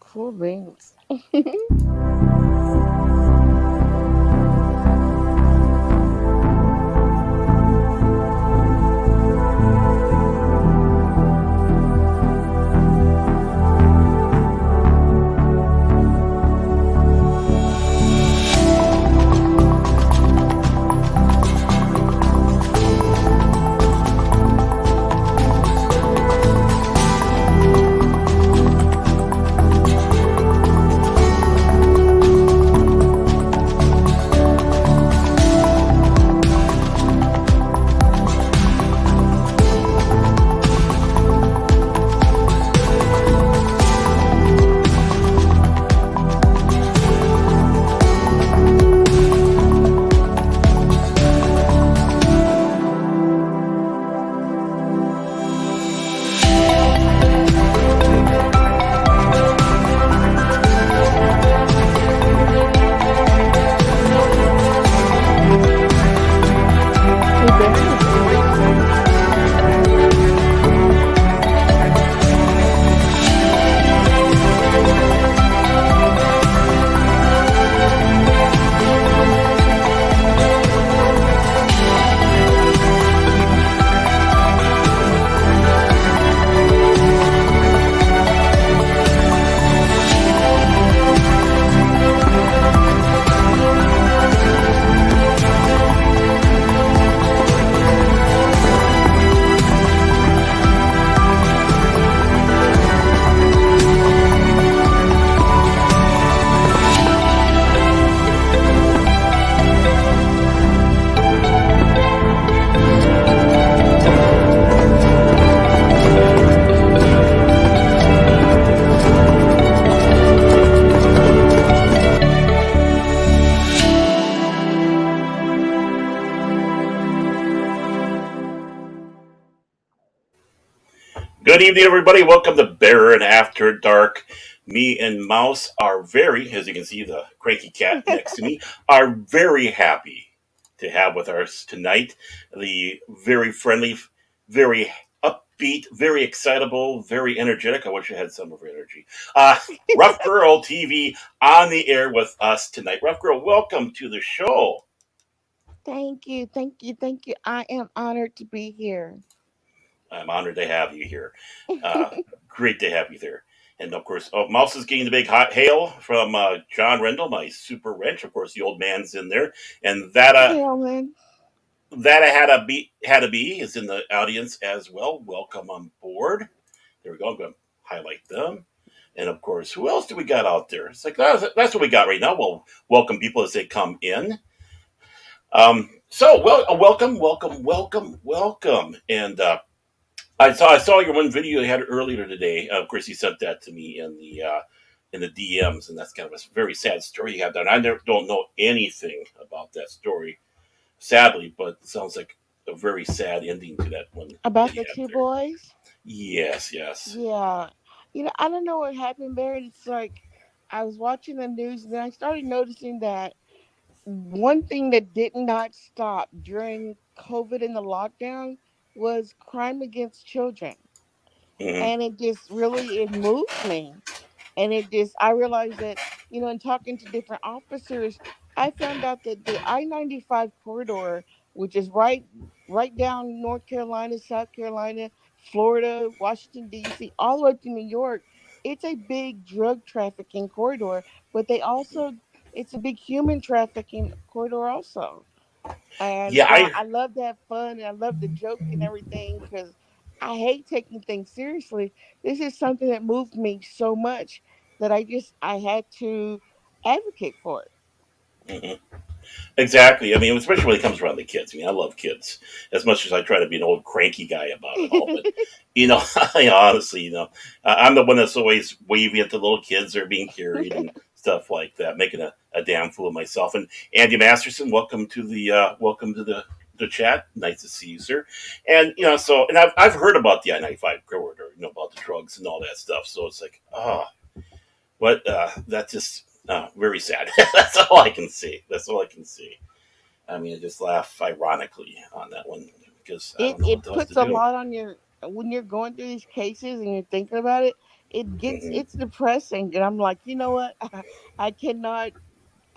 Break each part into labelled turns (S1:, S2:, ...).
S1: Cool beans. Hey, Barry is here.
S2: Good evening, everybody. Welcome to Bear and After Dark. Me and Mouse are very, as you can see, the cranky cat next to me, are very happy to have with us tonight the very friendly, very upbeat, very excitable, very energetic. I wish I had some of her energy. Rough Girl TV on the air with us tonight. Rough Girl, welcome to the show.
S1: Thank you, thank you, thank you. I am honored to be here.
S2: I'm honored to have you here. Uh, Great to have you there. And of course, Mouse is getting the big hot hail from John Rendell, my super wrench. Of course, the old man's in there, and
S1: Hell, man.
S2: that had to be is in the audience as well. Welcome on board. There we go. I'm going to highlight them. And of course, who else do we got out there? It's like that's what we got right now. We'll welcome people as they come in. Welcome, welcome, welcome, welcome. And I saw your one video you had earlier today. Of course, you sent that to me in the DMs, and that's kind of a very sad story you have there. And don't know anything about that story, sadly, but it sounds like a very sad ending to that one that
S1: About
S2: you
S1: the
S2: had
S1: two
S2: there.
S1: boys?
S2: Yes, yes.
S1: Yeah. I don't know what happened, Barry. It's like I was watching the news and then I started noticing that one thing that did not stop during COVID and the lockdown was crime against children.
S2: Hmm.
S1: And it just really it moved me. And it just I realized that, in talking to different officers, I found out that the I-95 corridor, which is right down North Carolina, South Carolina, Florida, Washington D.C., all the way to New York, it's a big drug trafficking corridor, but they also it's a big human trafficking corridor also. And
S2: Yeah,
S1: so I love to have fun and I love to joke and everything because I hate taking things seriously. This is something that moved me so much that I had to advocate for it.
S2: mhm. Exactly. I mean, especially when it comes around the kids. I mean, I love kids as much as I try to be an old cranky guy about it all. But you know, honestly, I'm the one that's always waving at the little kids that are being carried and stuff like that, making a damn fool of myself. And Andy Masterson, welcome to the chat. Nice to see you, sir. And and I've heard about the I-95 corridor, about the drugs and all that stuff. So it's like, what? That's just very sad. That's all I can see. That's all I can see. I mean, I just laugh ironically on that one because I
S1: it
S2: don't know
S1: it
S2: what else to
S1: puts a
S2: do.
S1: lot on your when you're going through these cases and you're thinking about it.
S2: Hmm.
S1: it's depressing, and I'm like, you know what? I cannot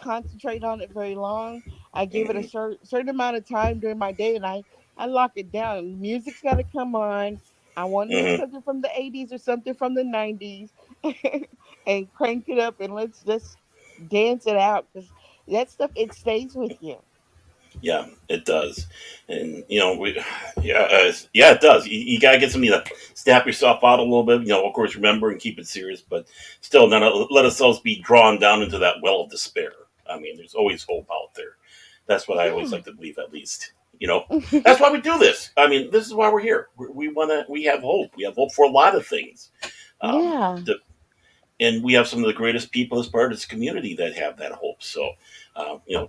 S1: concentrate on it very long. I give it a
S2: Hmm.
S1: certain amount of time during my day, and I lock it down. Music's got to come on. I want to hear
S2: Hmm.
S1: something from the '80s or something from the '90s, and crank it up, and let's just dance it out, because that stuff, it stays with you.
S2: Yeah, it does, and yeah, yeah, it does. You gotta get something to snap yourself out a little bit. Of course, remember and keep it serious, but still, not let ourselves be drawn down into that well of despair. I mean, there's always hope out there. That's what I always
S1: Yeah.
S2: like to believe, at least. That's why we do this. I mean, this is why we're here. We wanna, we have hope. We have hope for a lot of things. Um,
S1: Yeah.
S2: the, and we have some of the greatest people as part of this community that have that hope. So,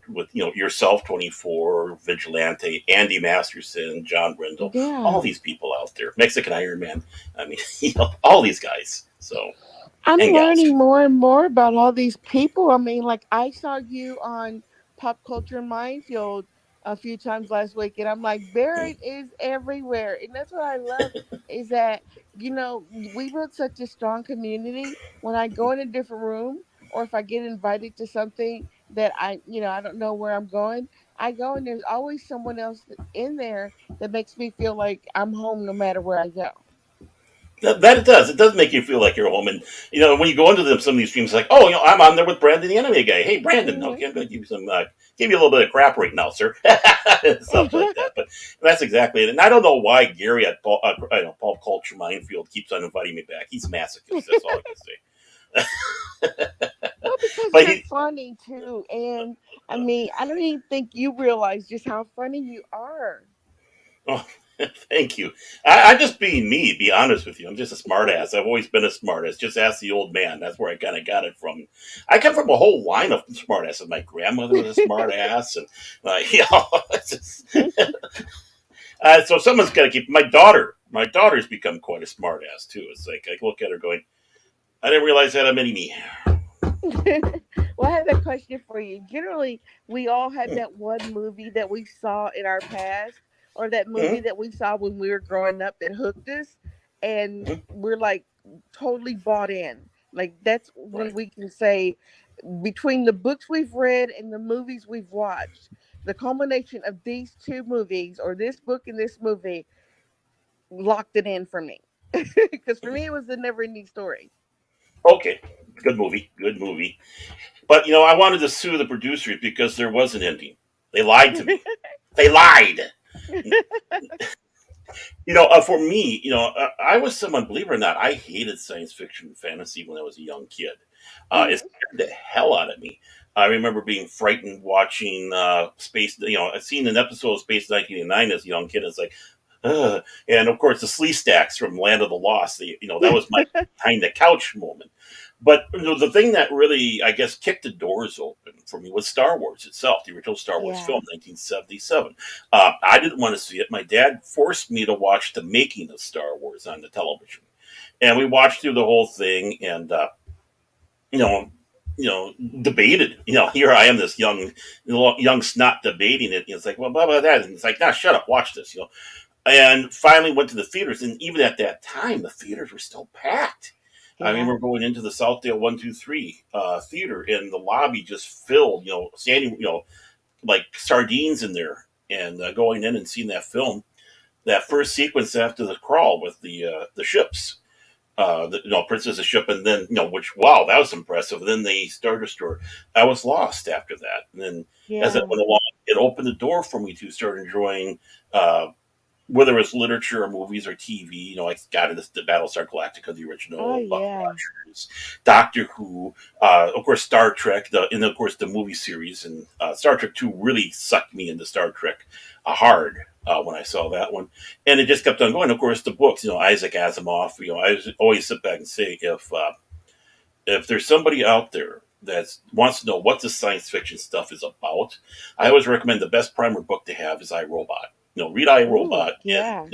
S2: with yourself, 24, Vigilante, Andy Masterson, John Brindle, all
S1: Yeah.
S2: these people out there, Mexican Iron Man. I mean, all these guys. So,
S1: I'm
S2: and gals.
S1: learning more and more about all these people. I mean, like, I saw you on Pop Culture Minefield a few times last week, and I'm like, Barrett is everywhere. And that's what I love, is that, we built such a strong community. When I go in a different room, or if I get invited to something that I don't know where I'm going, I go, and there's always someone else in there that makes me feel like I'm home no matter where I go.
S2: That it does. It does make you feel like you're home. And when you go into some of these streams, like, oh, I'm on there with Brandon, the anime guy. Hey, Brandon, okay, I'm going to give you give you a little bit of crap right now, sir, stuff like that. But that's exactly it. And I don't know why Gary at I know Pulp Culture Minefield keeps on inviting me back. He's a masochist. That's all I can say.
S1: Well, because
S2: But
S1: you're
S2: he,
S1: funny too. And I mean, I don't even think you realize just how funny you are.
S2: oh, thank you. I'm just being me. Be honest with you. I'm just a smartass. I've always been a smartass. Just ask the old man. That's where I kind of got it from. I come from a whole line of smartasses. My grandmother was a smartass, and it's just, so someone's got to keep. My daughter. My daughter's become quite a smartass too. It's like I look at her going, I didn't realize that I'm many me.
S1: Well, I have a question for you. Generally, we all have that one movie that we saw in our past, or that movie
S2: Mhm.
S1: that we saw when we were growing up that hooked us, and
S2: Mhm.
S1: we're like totally bought in. Like, that's when
S2: Right.
S1: we can say, between the books we've read and the movies we've watched, the culmination of these two movies, or this book and this movie, locked it in for me. Because for me, it was the never ending story.
S2: Okay. Good movie. Good movie. But I wanted to sue the producers because there was an ending. They lied to me. They lied. For me, I was someone, believe it or not, I hated science fiction and fantasy when I was a young kid. It
S1: Mhm.
S2: scared the hell out of me. I remember being frightened watching Space. I'd seen an episode of Space 1989 as a young kid. It's like, ugh. And of course, the Slee Stacks from Land of the Lost. That was my behind the couch moment. But the thing that really, I guess, kicked the doors open for me was Star Wars itself, the original Star Wars
S1: Yeah.
S2: film, 1977. I didn't want to see it. My dad forced me to watch the making of Star Wars on the television, and we watched through the whole thing, and you know, debated. Here I am, this young snot debating it. It's like, well, blah blah that, and it's like, nah, shut up, watch this. And finally went to the theaters, and even at that time, the theaters were still packed. I
S1: Yeah.
S2: remember going into the Southdale 123 theater, and the lobby just filled. Standing, like sardines in there, and going in and seeing that film, that first sequence after the crawl with the ships, Princess ship, and then which, wow, that was impressive. And then the Star Destroyer. I was lost after that, and then as it
S1: Yeah.
S2: went along, it opened the door for me to start enjoying. Whether it's literature or movies or TV, I got into the Battlestar Galactica, the
S1: Oh
S2: original, Buck
S1: yeah.
S2: Rogers, Doctor Who, of course Star Trek, and of course the movie series, and Star Trek Two really sucked me into Star Trek hard when I saw that one, and it just kept on going. Of course, the books, Isaac Asimov. I always sit back and say, if there's somebody out there that wants to know what the science fiction stuff is about, I always recommend the best primer book to have is I Robot. Read I
S1: Ooh,
S2: Robot,
S1: yeah.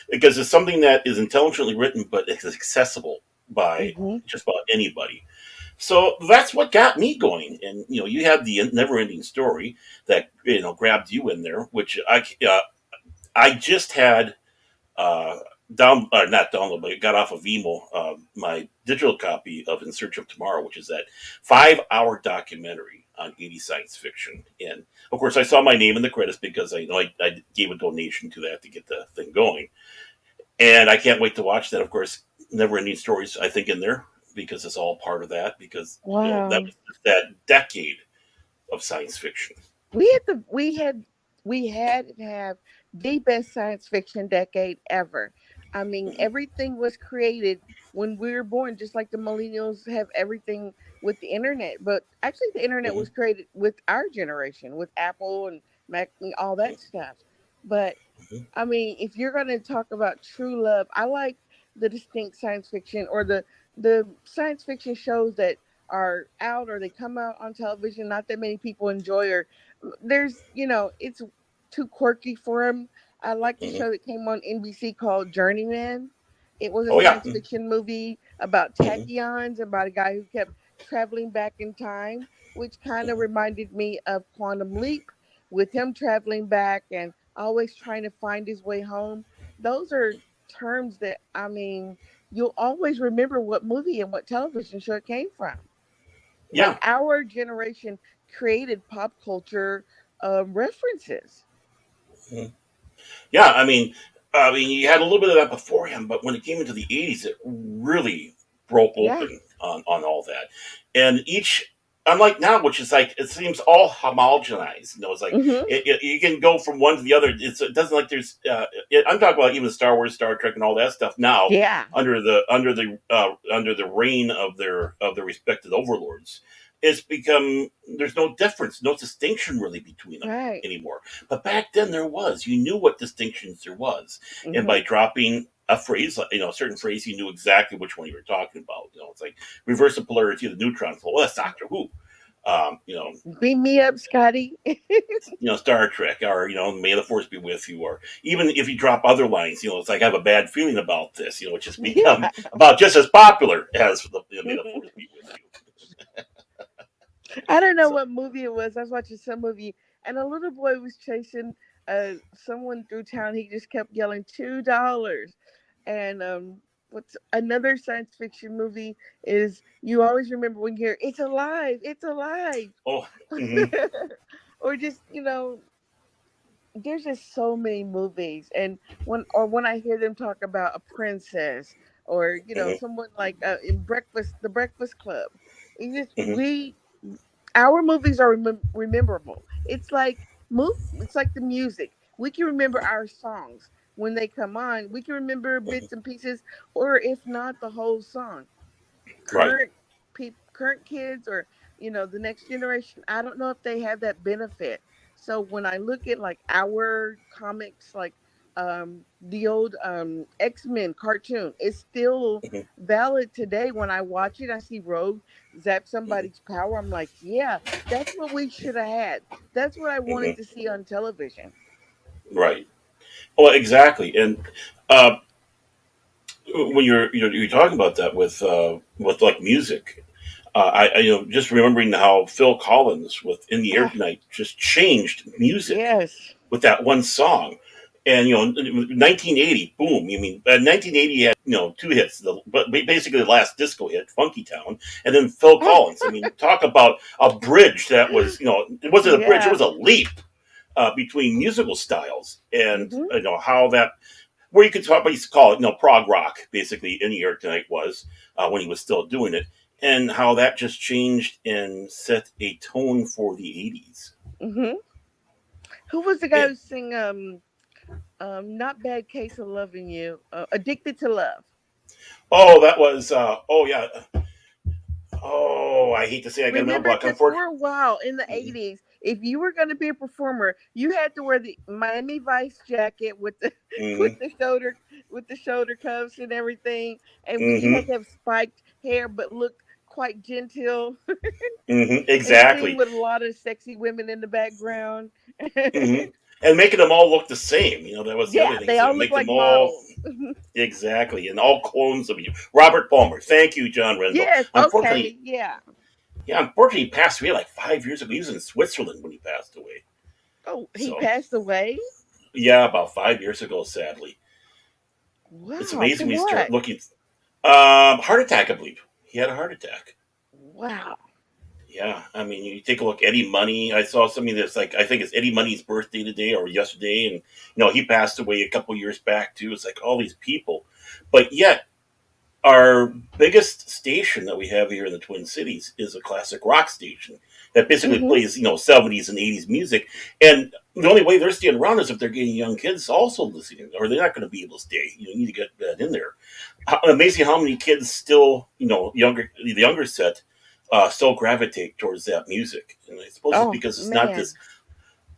S2: because it's something that is intelligently written, but it's accessible by
S1: Mhm.
S2: just about anybody. So that's what got me going. And you had the never-ending story that grabbed you in there, which I just had uh, not download, but got off of emo my digital copy of In Search of Tomorrow, which is that 5 hour documentary on 80s science fiction. And of course, I saw my name in the credits because I gave a donation to that to get the thing going. And I can't wait to watch that. Of course, never ending stories, I think, in there because it's all part of that because that
S1: Wow.
S2: was that decade of science fiction.
S1: We had the we had to have the best science fiction decade ever. I mean,
S2: Mhm.
S1: everything was created when we were born, just like the millennials have everything with the internet. But actually, the internet
S2: Mhm.
S1: was created with our generation, with Apple and Mac, and all that stuff. But
S2: Mhm.
S1: I mean, if you're going to talk about true love, I like the distinct science fiction or the science fiction shows that are out or they come out on television. Not that many people enjoy, or there's it's too quirky for them. I like the
S2: Mhm.
S1: show that came on NBC called Journeyman. It was a
S2: Oh yeah.
S1: science fiction movie about
S2: Mhm.
S1: tachyons, about a guy who kept traveling back in time, which kind of
S2: Mhm.
S1: reminded me of Quantum Leap, with him traveling back and always trying to find his way home. Those are terms that, I mean, you'll always remember what movie and what television show it came from. Like
S2: Yeah.
S1: our generation created pop culture references.
S2: Mhm. Yeah, I mean, you had a little bit of that beforehand, but when it came into the '80s, it really broke
S1: Yeah.
S2: open on all that. And each, unlike now, which is like it seems all homogenized. It's like
S1: Hmm.
S2: you can go from one to the other. It doesn't like there's. I'm talking about even Star Wars, Star Trek, and all that stuff now
S1: Yeah.
S2: under the reign of their respected overlords. It's become there's no difference, no distinction really between them
S1: Right.
S2: anymore. But back then there was. You knew what distinctions there was, and
S1: Hmm.
S2: by dropping a phrase, a certain phrase, you knew exactly which one you were talking about. It's like reverse the polarity of the neutron. Well, that's Doctor Who. Um, you know,
S1: Beam me up, Scotty.
S2: Star Trek, or May the Force be with you, or even if you drop other lines, it's like I have a bad feeling about this. Which has become
S1: Yeah.
S2: about just as popular as May the Force be with you.
S1: I don't know
S2: So,
S1: what movie it was. I was watching some movie, and a little boy was chasing someone through town. He just kept yelling $2. And what's another science fiction movie is you always remember when you hear "It's alive, it's alive,"
S2: oh, mm-hmm,
S1: or just there's just so many movies. And when I hear them talk about a princess, or
S2: mm-hmm,
S1: someone like in the Breakfast Club, it just
S2: mm-hmm,
S1: we our movies are rememberable. It's like the music. We can remember our songs when they come on. We can remember
S2: mm-hmm,
S1: bits and pieces, or if not, the whole song.
S2: right.
S1: Current kids, or the next generation, I don't know if they have that benefit. So when I look at like our comics, like the old X-Men cartoon, it's still
S2: Mm-hmm,
S1: valid today. When I watch it, I see Rogue zap
S2: mm-hmm,
S1: somebody's power, I'm like, yeah, that's what we should have had. That's what I wanted
S2: mm-hmm,
S1: to see on television.
S2: right. Well, exactly. And uh, when you're talking about that with like music, just remembering how Phil Collins with "In the Air
S1: Ah,
S2: Tonight" just changed music
S1: yes.
S2: with that one song. And 1980, boom. 1980 had two hits, but basically the last disco hit, "Funky Town," and then Phil Collins. Talk about a bridge that was, it wasn't a bridge; it
S1: Yeah.
S2: was a leap between musical styles, and
S1: Hmm.
S2: how that where you could talk, but used to call it, prog rock, basically. In New York Tonight was when he was still doing it, and how that just changed and set a tone for the '80s.
S1: Hmm. Who was the guy
S2: And
S1: who sing not Bad Case of Loving You, Addicted to Love?
S2: oh, that was oh yeah, oh, I hate to say I got to remember,
S1: Remember,
S2: but
S1: because for a while in the '80s, if you were going to be a performer, you had to wear the Miami Vice jacket with the with
S2: mm-hmm,
S1: the shoulder cuffs and everything, and you had
S2: mm-hmm,
S1: to have spiked hair but look quite genteel,
S2: mm-hmm,
S1: and sing
S2: exactly,
S1: with a lot of sexy women in the background.
S2: mm-hmm. And making them all look the same. That was the other
S1: Yeah,
S2: thing.
S1: they
S2: So
S1: all look
S2: make them
S1: like
S2: all
S1: models.
S2: exactly, and all clones of you. Robert Palmer, thank you, John Rendell.
S1: Yes,
S2: Unfortunately,
S1: okay, yeah.
S2: yeah, unfortunately, he passed away like 5 years ago. He was in Switzerland when he passed away.
S1: Oh, he
S2: So,
S1: passed away.
S2: yeah, about 5 years ago, sadly. It's
S1: Wow.
S2: amazing
S1: From
S2: when you start
S1: what?
S2: looking. Heart attack, I believe. He had a heart attack.
S1: Wow.
S2: Yeah, I mean, you take a look. Eddie Money. I saw something that's like I think it's Eddie Money's birthday today or yesterday, and he passed away a couple years back too. It's like all these people, but yet our biggest station that we have here in the Twin Cities is a classic rock station that basically
S1: Mm-hmm.
S2: plays 70s and 80s music, and the only way they're staying around is if they're getting young kids also listening, or they're not going to be able to stay. You need to get that in there. Amazing how many kids still, the younger set, still gravitate towards that music. And I suppose it's
S1: Oh
S2: because it's not this
S1: man.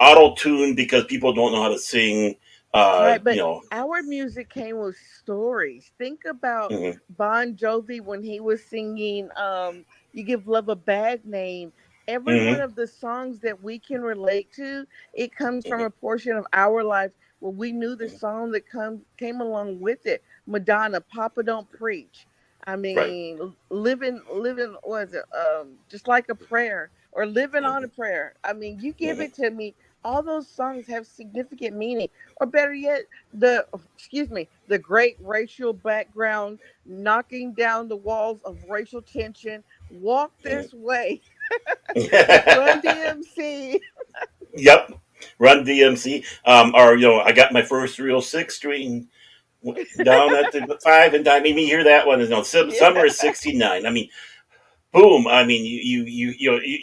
S2: auto tune because people don't know how to sing. Uh,
S1: Right,
S2: you
S1: but
S2: know,
S1: our music came with stories. Think about
S2: mm-hmm,
S1: Bon Jovi when he was singing You Give Love a Bad Name. Every one
S2: mm-hmm,
S1: of the songs that we can relate to, it comes from
S2: mm-hmm,
S1: a portion of our life where we knew the song that came along with it. Madonna, Papa Don't Preach. I
S2: right.
S1: mean, living was it just like a prayer or living on
S2: Mm-hmm,
S1: a prayer. I mean, you give
S2: mm-hmm,
S1: it to me. All those songs have significant meaning, or better yet, the excuse me, the great racial background knocking down the walls of racial tension. Walk this way. Run
S2: mm-hmm.
S1: DMC.
S2: Yep. Run DMC. Or I got my first real six string down at the five, and I made me hear that one.
S1: Yeah,
S2: Summer is '69. I mean, boom. I mean,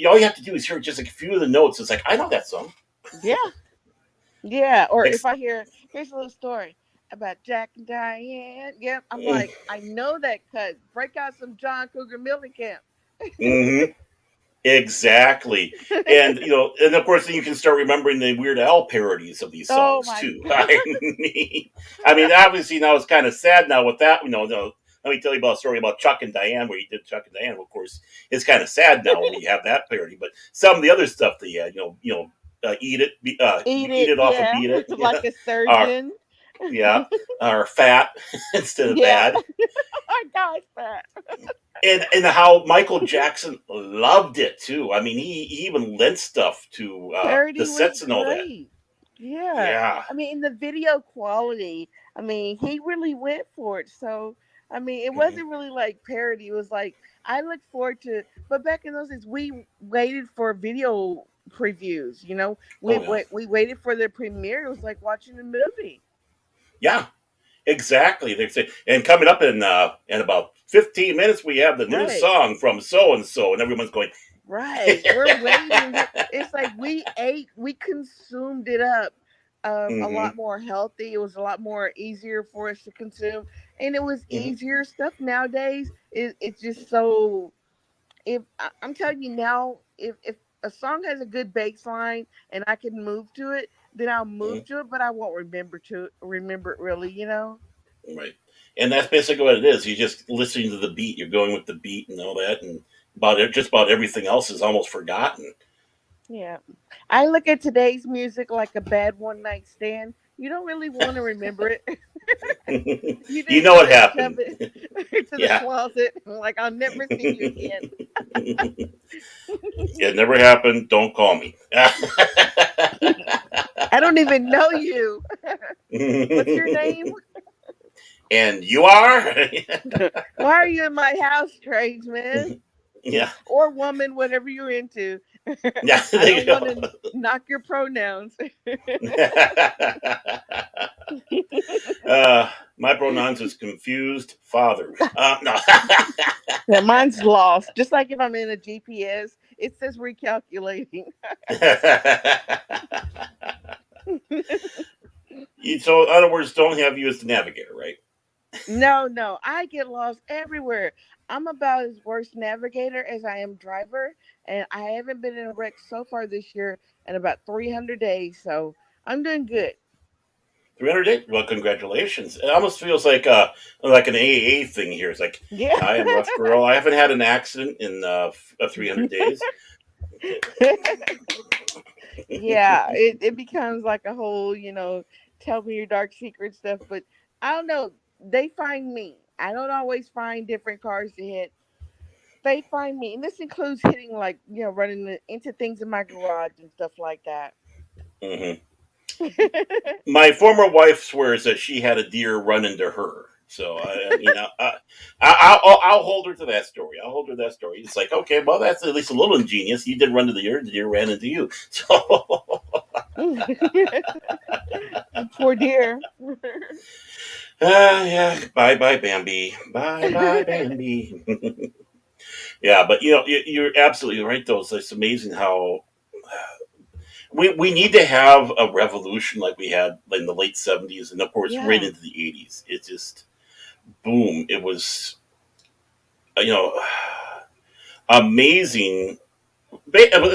S2: all you have to do is hear just a few of the notes. It's like I know that song.
S1: yeah, yeah. Or if
S2: Ex-
S1: I here's a little story about Jack and Diane. Yep, I'm like, I know that cut. Break out some John Cougar Mellencamp.
S2: mm-hmm. Exactly. And of course then you can start remembering the Weird Al parodies of these
S1: Oh
S2: songs
S1: my
S2: too.
S1: god.
S2: I mean, obviously now it's kind of sad now with that. No, let me tell you about a story about Chuck and Diane where he did Chuck and Diane. Of course, it's kind of sad now when you have that parody. But some of the other stuff that he had,
S1: Eat
S2: eat
S1: it,
S2: it off and
S1: yeah.
S2: beat it,
S1: Like a
S2: or
S1: surgeon.
S2: yeah, or fat instead of
S1: Yeah.
S2: bad.
S1: My gosh, Pat.
S2: And how Michael Jackson loved it too. I mean, he even lent stuff to the
S1: Parody was
S2: sets and all that.
S1: great. Yeah.
S2: Yeah.
S1: I mean, in the video quality, I mean, he really went for it. So, I mean, it
S2: Hmm.
S1: wasn't really like parody. It was like, I look forward to, but back in those days, we waited for video previews,
S2: Oh yeah.
S1: we waited for the premiere. It was like watching a movie.
S2: Yeah. Exactly. They say, and coming up in about 15 minutes, we have the new
S1: Right.
S2: song from so, and everyone's going.
S1: Right. We're waiting. It's like we ate, we consumed it up a
S2: Hmm.
S1: lot more healthy. It was a lot more easier for us to consume. And it was
S2: Hmm.
S1: easier stuff nowadays. It's just so if I'm telling you now, if a song has a good bass line and I can move to it, then I'll move
S2: Hmm.
S1: to it, but I won't remember it really.
S2: Right. And that's basically what it is. You're just listening to the beat. You're going with the beat and all that, and just about everything else is almost forgotten.
S1: Yeah. I look at today's music like a bad one night stand. You don't really want to remember it. You
S2: You
S1: just
S2: know
S1: want
S2: what
S1: to shove
S2: happened.
S1: it into the
S2: Yeah.
S1: closet. Like, I'll never see you again.
S2: It never happened. Don't call me.
S1: I don't even know you. What's your name?
S2: And you are?
S1: Why are you in my house, tradesman?
S2: Yeah.
S1: Or woman, whatever you're into.
S2: Yeah,
S1: I
S2: there you
S1: don't want
S2: go.
S1: to knock your pronouns.
S2: My pronouns is confused father. No.
S1: Yeah, mine's lost. Just like if I'm in a GPS, it says recalculating.
S2: So, in other words, don't have you as the navigator, right?
S1: No, no, I get lost everywhere. I'm about as worst navigator as I am driver, and I haven't been in a wreck so far this year in about 300 days. So I'm doing good.
S2: 300 days? Well, congratulations. It almost feels like an AAA thing here. It's like,
S1: Yeah.
S2: I am Rough Girl. I haven't had an accident in 300 days.
S1: Yeah, it becomes like a whole, tell me your dark secret stuff. But I don't know. They find me. I don't always find different cars to hit. They find me, and this includes hitting like running into things in my garage and stuff like that.
S2: Hmm. My former wife swears that she had a deer run into her. So I'll hold her to that story. I'll hold her to that story. It's like, okay, well, that's at least a little ingenious. You did run to the deer. The deer ran into you. So
S1: Poor dear.
S2: yeah, bye bye Bambi, bye bye Bambi. Yeah, but you're absolutely right. Though it's amazing how we need to have a revolution like we had in the late '70s, and of course right
S1: Yeah,
S2: into the '80s. It just boom. It was you know amazing.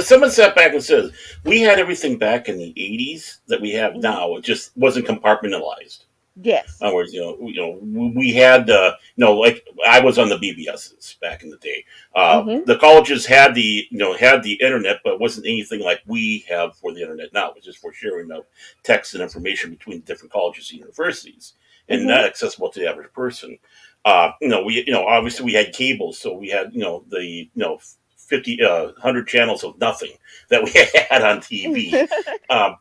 S2: Someone sat back and says we had everything back in the '80s that we have
S1: hmm,
S2: now. It just wasn't compartmentalized.
S1: yes.
S2: In other words, we had like I was on the BBSs back in the day.
S1: Hmm.
S2: The colleges had had the internet, but it wasn't anything like we have for the internet now. It was just for sharing of text and information between different colleges and universities, and
S1: Hmm.
S2: not accessible to the average person. We obviously we had cable, so we had the 50 100 channels of nothing that we had on TV. Um,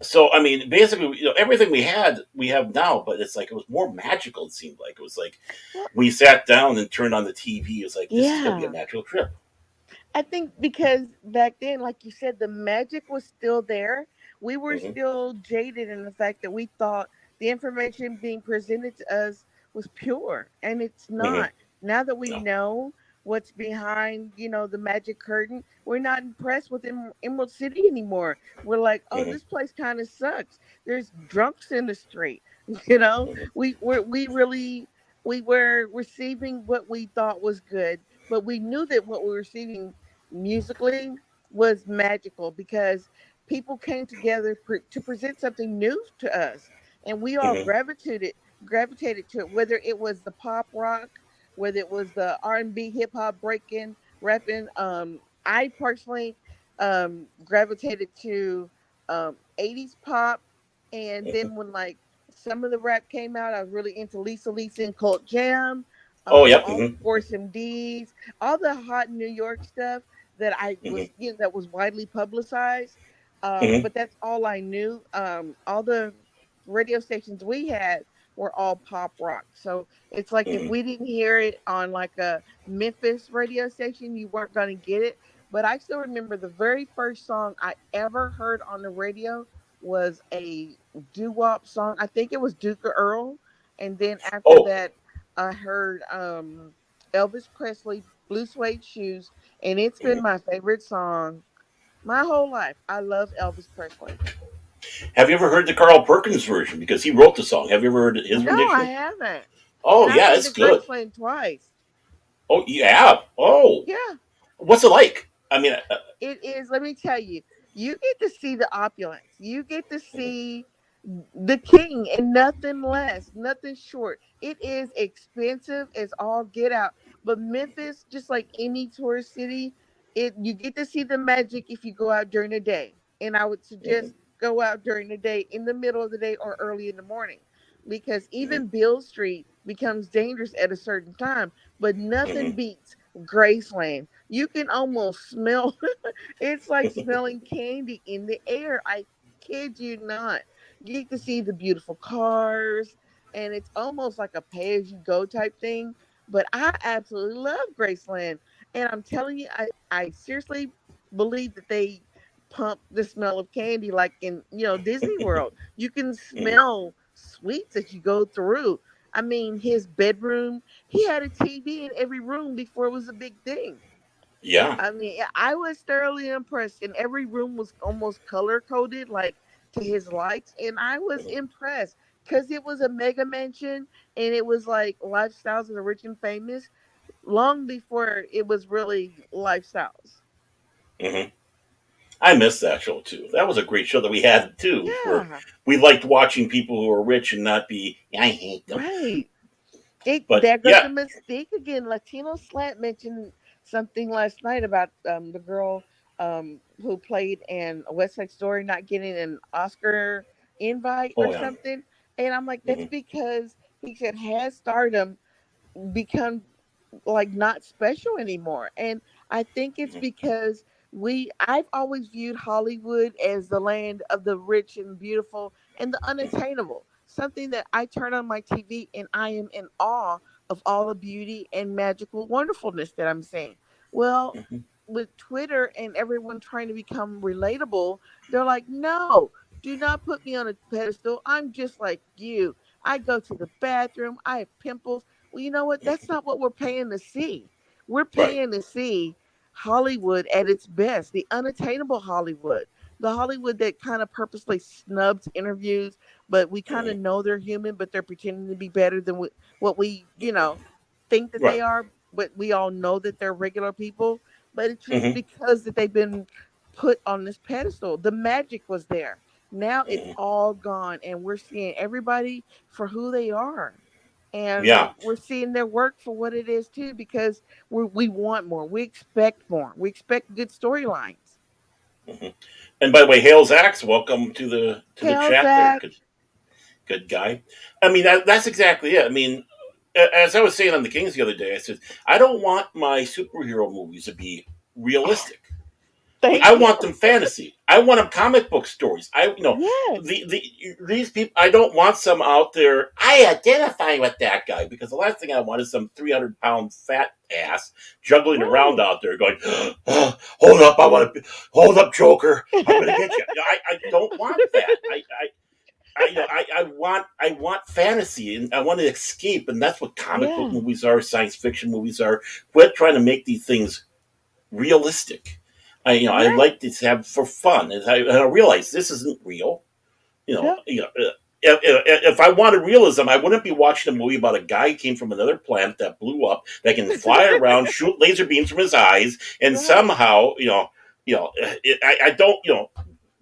S2: so I mean, basically, everything we have now, but it's like it was more magical. It seemed like it was like
S1: Well,
S2: we sat down and turned on the TV. It was like this is going to be a
S1: yeah.
S2: magical trip.
S1: I think because back then, like you said, the magic was still there. We were
S2: Hmm.
S1: still jaded in the fact that we thought the information being presented to us was pure, and it's
S2: Hmm.
S1: not. Now that we
S2: No.
S1: know what's behind, the magic curtain, we're not impressed with Emerald City anymore. We're like, oh,
S2: Hmm.
S1: this place kind of sucks. There's drunks in the street. You know,
S2: Hmm.
S1: we were receiving what we thought was good, but we knew that what we were receiving musically was magical because people came together to present something new to us, and we all
S2: Hmm.
S1: gravitated to it, whether it was the pop rock, whether it was the R&B, hip hop, breaking, rapping. I personally gravitated to 80s pop, and
S2: Hmm.
S1: then when like some of the rap came out, I was really into Lisa and Colt Jam,
S2: Oh, yep.
S1: all the
S2: Hmm.
S1: Force MDs, all the hot New York stuff that I
S2: Hmm.
S1: was, that was widely publicized.
S2: Hmm.
S1: But that's all I knew. All the radio stations we had were all pop rock. So it's like if
S2: Hmm.
S1: we didn't hear it on like a Memphis radio station, you weren't going to get it. But I still remember the very first song I ever heard on the radio was a doo wop song. I think it was Duke Earl. And then after
S2: Oh,
S1: that, I heard Elvis Presley, Blue Suede Shoes, and it's been
S2: mhm.
S1: my favorite song my whole life. I love Elvis Presley.
S2: Have you ever heard the Carl Perkins version? Because he wrote the song. Have you ever heard his
S1: No, I
S2: rendition?
S1: haven't.
S2: Oh
S1: And I've
S2: yeah,
S1: been
S2: it's
S1: to
S2: good.
S1: Graceland twice.
S2: Oh yeah. Oh,
S1: Yeah.
S2: what's it like? I mean,
S1: It is, let me tell you, you get to see the opulence. You get to
S2: mhm,
S1: see the king and nothing less, nothing short. It is expensive as all get out. But Memphis, just like any tourist city, you get to see the magic if you go out during the day. And I would
S2: mhm,
S1: suggest go out during the day, in the middle of the day or early in the morning. Because
S2: mhm,
S1: even Bill Street becomes dangerous at a certain time. But nothing
S2: mhm.
S1: beats Graceland. You can almost smell it's like smelling candy in the air. I kid you not. You get to see the beautiful cars, and it's almost like a pay as you go type thing. But I absolutely love Graceland. And I'm telling you, I seriously believe that they pump the smell of candy like in, Disney World. You can smell sweets as you go through. I mean, his bedroom, he had a TV in every room before it was a big thing.
S2: Yeah.
S1: I mean, I was thoroughly impressed, and every room was almost color coded, like to his likes, and I was
S2: Mhm,
S1: impressed because it was a mega mansion, and it was like lifestyles of the rich and famous, long before it was really lifestyles.
S2: mhm. I missed that show too. That was a great show that we had too, where
S1: Yeah,
S2: we liked watching people who are rich and not be. I hate them.
S1: right. It
S2: But
S1: there goes
S2: yeah.
S1: the mistake again. Latino Slant mentioned something last night about the girl who played in West Side Story not getting an Oscar invite or
S2: Oh yeah.
S1: something, and I'm like, that's
S2: Hmm.
S1: because he said has stardom become like not special anymore. And I think it's
S2: Hmm.
S1: because I've always viewed Hollywood as the land of the rich and beautiful and the unattainable. something that I turn on my TV and I am in awe of all the beauty and magical wonderfulness that I'm seeing. Well,
S2: Hmm.
S1: with Twitter and everyone trying to become relatable, they're like, no, do not put me on a pedestal. I'm just like you. I go to the bathroom. I have pimples. Well, you know what? That's not what we're paying to see. We're
S2: Right.
S1: paying to see Hollywood at its best, the unattainable Hollywood, the Hollywood that kind of purposely snubs interviews, but we kind
S2: Hmm.
S1: of know they're human, but they're pretending to be better than what we, think that they
S2: Right.
S1: are, but we all know that they're regular people. But it's just
S2: Hmm.
S1: because that they've been put on this pedestal. The magic was there. Now it's
S2: Hmm.
S1: all gone, and we're seeing everybody for who they are. And
S2: Yeah.
S1: we're seeing their work for what it is too, because we want more. We expect more. We expect good storylines.
S2: Hmm. And by the way, Hales Axe, welcome to the
S1: Hell,
S2: chat there.
S1: Zach.
S2: Good guy. I mean, that's exactly it. I mean, as I was saying on the Kings the other day, I said I don't want my superhero movies to be realistic. I
S1: Thank you.
S2: want them fantasy. I want them comic book stories.
S1: Yes.
S2: These people. I don't want some out there. I identify with that guy because the last thing I want is some 300-pound fat ass juggling around
S1: Right.
S2: out there going, oh, "Hold up, I want to hold up, Joker. I'm going to get you." I don't want that. I want fantasy and I want to escape, and that's what comic book
S1: Yeah.
S2: movies are, science fiction movies are. Quit trying to make these things realistic. I
S1: Yeah.
S2: like to have for fun, and I realize this isn't real. You know,
S1: Yeah.
S2: you know. If I wanted realism, I wouldn't be watching a movie about a guy who came from another planet that blew up, that can fly around, shoot laser beams from his eyes, and
S1: Right.
S2: somehow, I don't,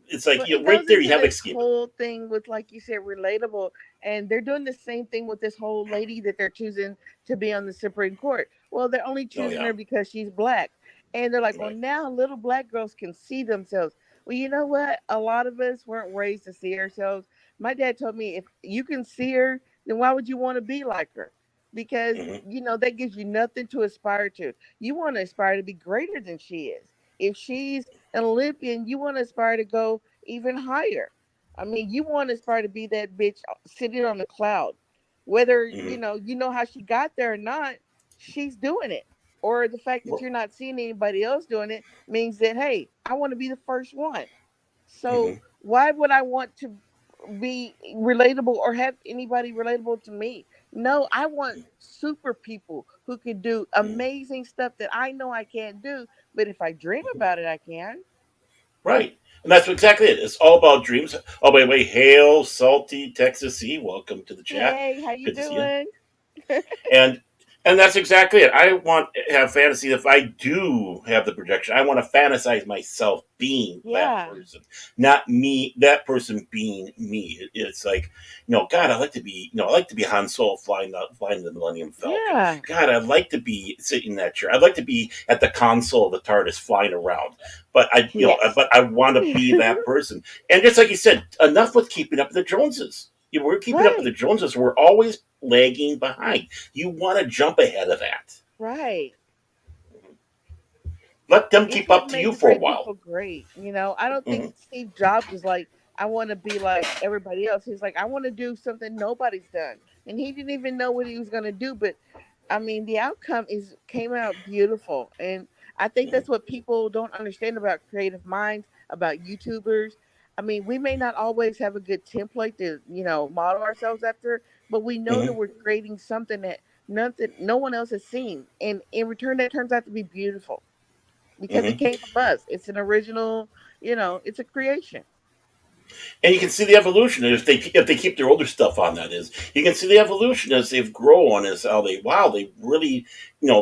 S2: it's like
S1: But it
S2: right
S1: goes
S2: there you
S1: into
S2: have
S1: this
S2: escape.
S1: whole thing with, like you said, relatable. And they're doing the same thing with this whole lady that they're choosing to be on the Supreme Court. Well, they're only
S2: Oh
S1: choosing
S2: yeah,
S1: her because she's black. And they're like, well,
S2: right.
S1: now little black girls can see themselves. Well, you know what? A lot of us weren't raised to see ourselves. My dad told me, if you can see her, then why would you want to be like her? Because,
S2: Hmm.
S1: that gives you nothing to aspire to. You want to aspire to be greater than she is. If she's an Olympian, you want to aspire to go even higher. I mean, you want to aspire to be that bitch sitting on the cloud. Whether
S2: Hmm.
S1: you know how she got there or not, she's doing it. Or the fact that you're not seeing anybody else doing it means that, hey, I want to be the first one. So
S2: Hmm.
S1: why would I want to be relatable or have anybody relatable to me? No, I want super people who can do
S2: Hmm.
S1: amazing stuff that I know I can't do, but if I dream about it, I can.
S2: Right. And that's exactly it. It's all about dreams. Oh, by the way, hail, salty Texas Sea. Welcome to the chat.
S1: Hey, how you
S2: Good to see you.
S1: doing?
S2: And and that's exactly it. I want to have fantasy. If I do have the projection, I want to fantasize myself being that
S1: Yeah.
S2: person, not me. That person being me. It's like, God, I like to be. I like to be Han Solo flying the Millennium Falcon.
S1: Yeah.
S2: God, I'd like to be sitting in that chair. I'd like to be at the console of the TARDIS flying around. But
S1: Yes.
S2: but I want to be that person. And just like you said, enough with keeping up with the Joneses. We're keeping up with the
S1: Right.
S2: Joneses. We're always lagging behind. You want to jump ahead of that.
S1: Right.
S2: Let them
S1: It's
S2: keep
S1: what
S2: up to you
S1: makes
S2: for a
S1: great
S2: while.
S1: people great. I don't think
S2: Hmm.
S1: Steve Jobs was like, I want to be like everybody else. He's like, I want to do something nobody's done. And he didn't even know what he was going to do. But I mean, the outcome is came out beautiful. And I think
S2: Hmm.
S1: that's what people don't understand about creative minds, about YouTubers. I mean, we may not always have a good template to, model ourselves after, but we know that
S2: Hmm.
S1: we're creating something that nothing, no one else has seen. And in return, that turns out to be beautiful because it
S2: Hmm.
S1: came from us. It's an original, it's a creation.
S2: And you can see the evolution if they keep their older stuff on. That is, you can see the evolution as they've grown, as how they really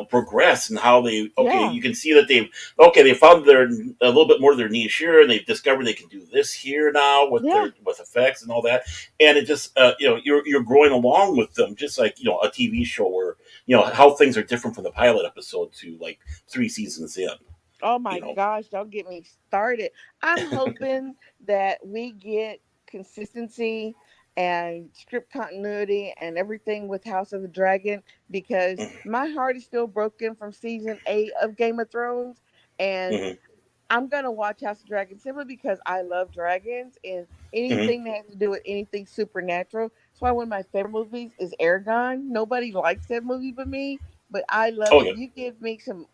S2: progress, and how they
S1: Yeah,
S2: you can see that they found their a little bit more of their niche here, and they've discovered they can do this here now with
S1: yeah,
S2: their with effects and all that, and it just you're growing along with them, just like a TV show where how things are different from the pilot episode to like 3 seasons in.
S1: oh
S2: you
S1: my
S2: know
S1: gosh, don't get me started. I'm hoping that we get consistency and script continuity and everything with House of the Dragon, because my heart is still broken from season 8 of Game of Thrones. And
S2: Mhm.
S1: I'm gonna watch House of Dragons simply because I love dragons and
S2: Hmm.
S1: anything that has to do with anything supernatural. That's why one of my favorite movies is Aragon. Nobody likes that movie but me, but I love
S2: Oh
S1: it.
S2: yeah.
S1: You give me some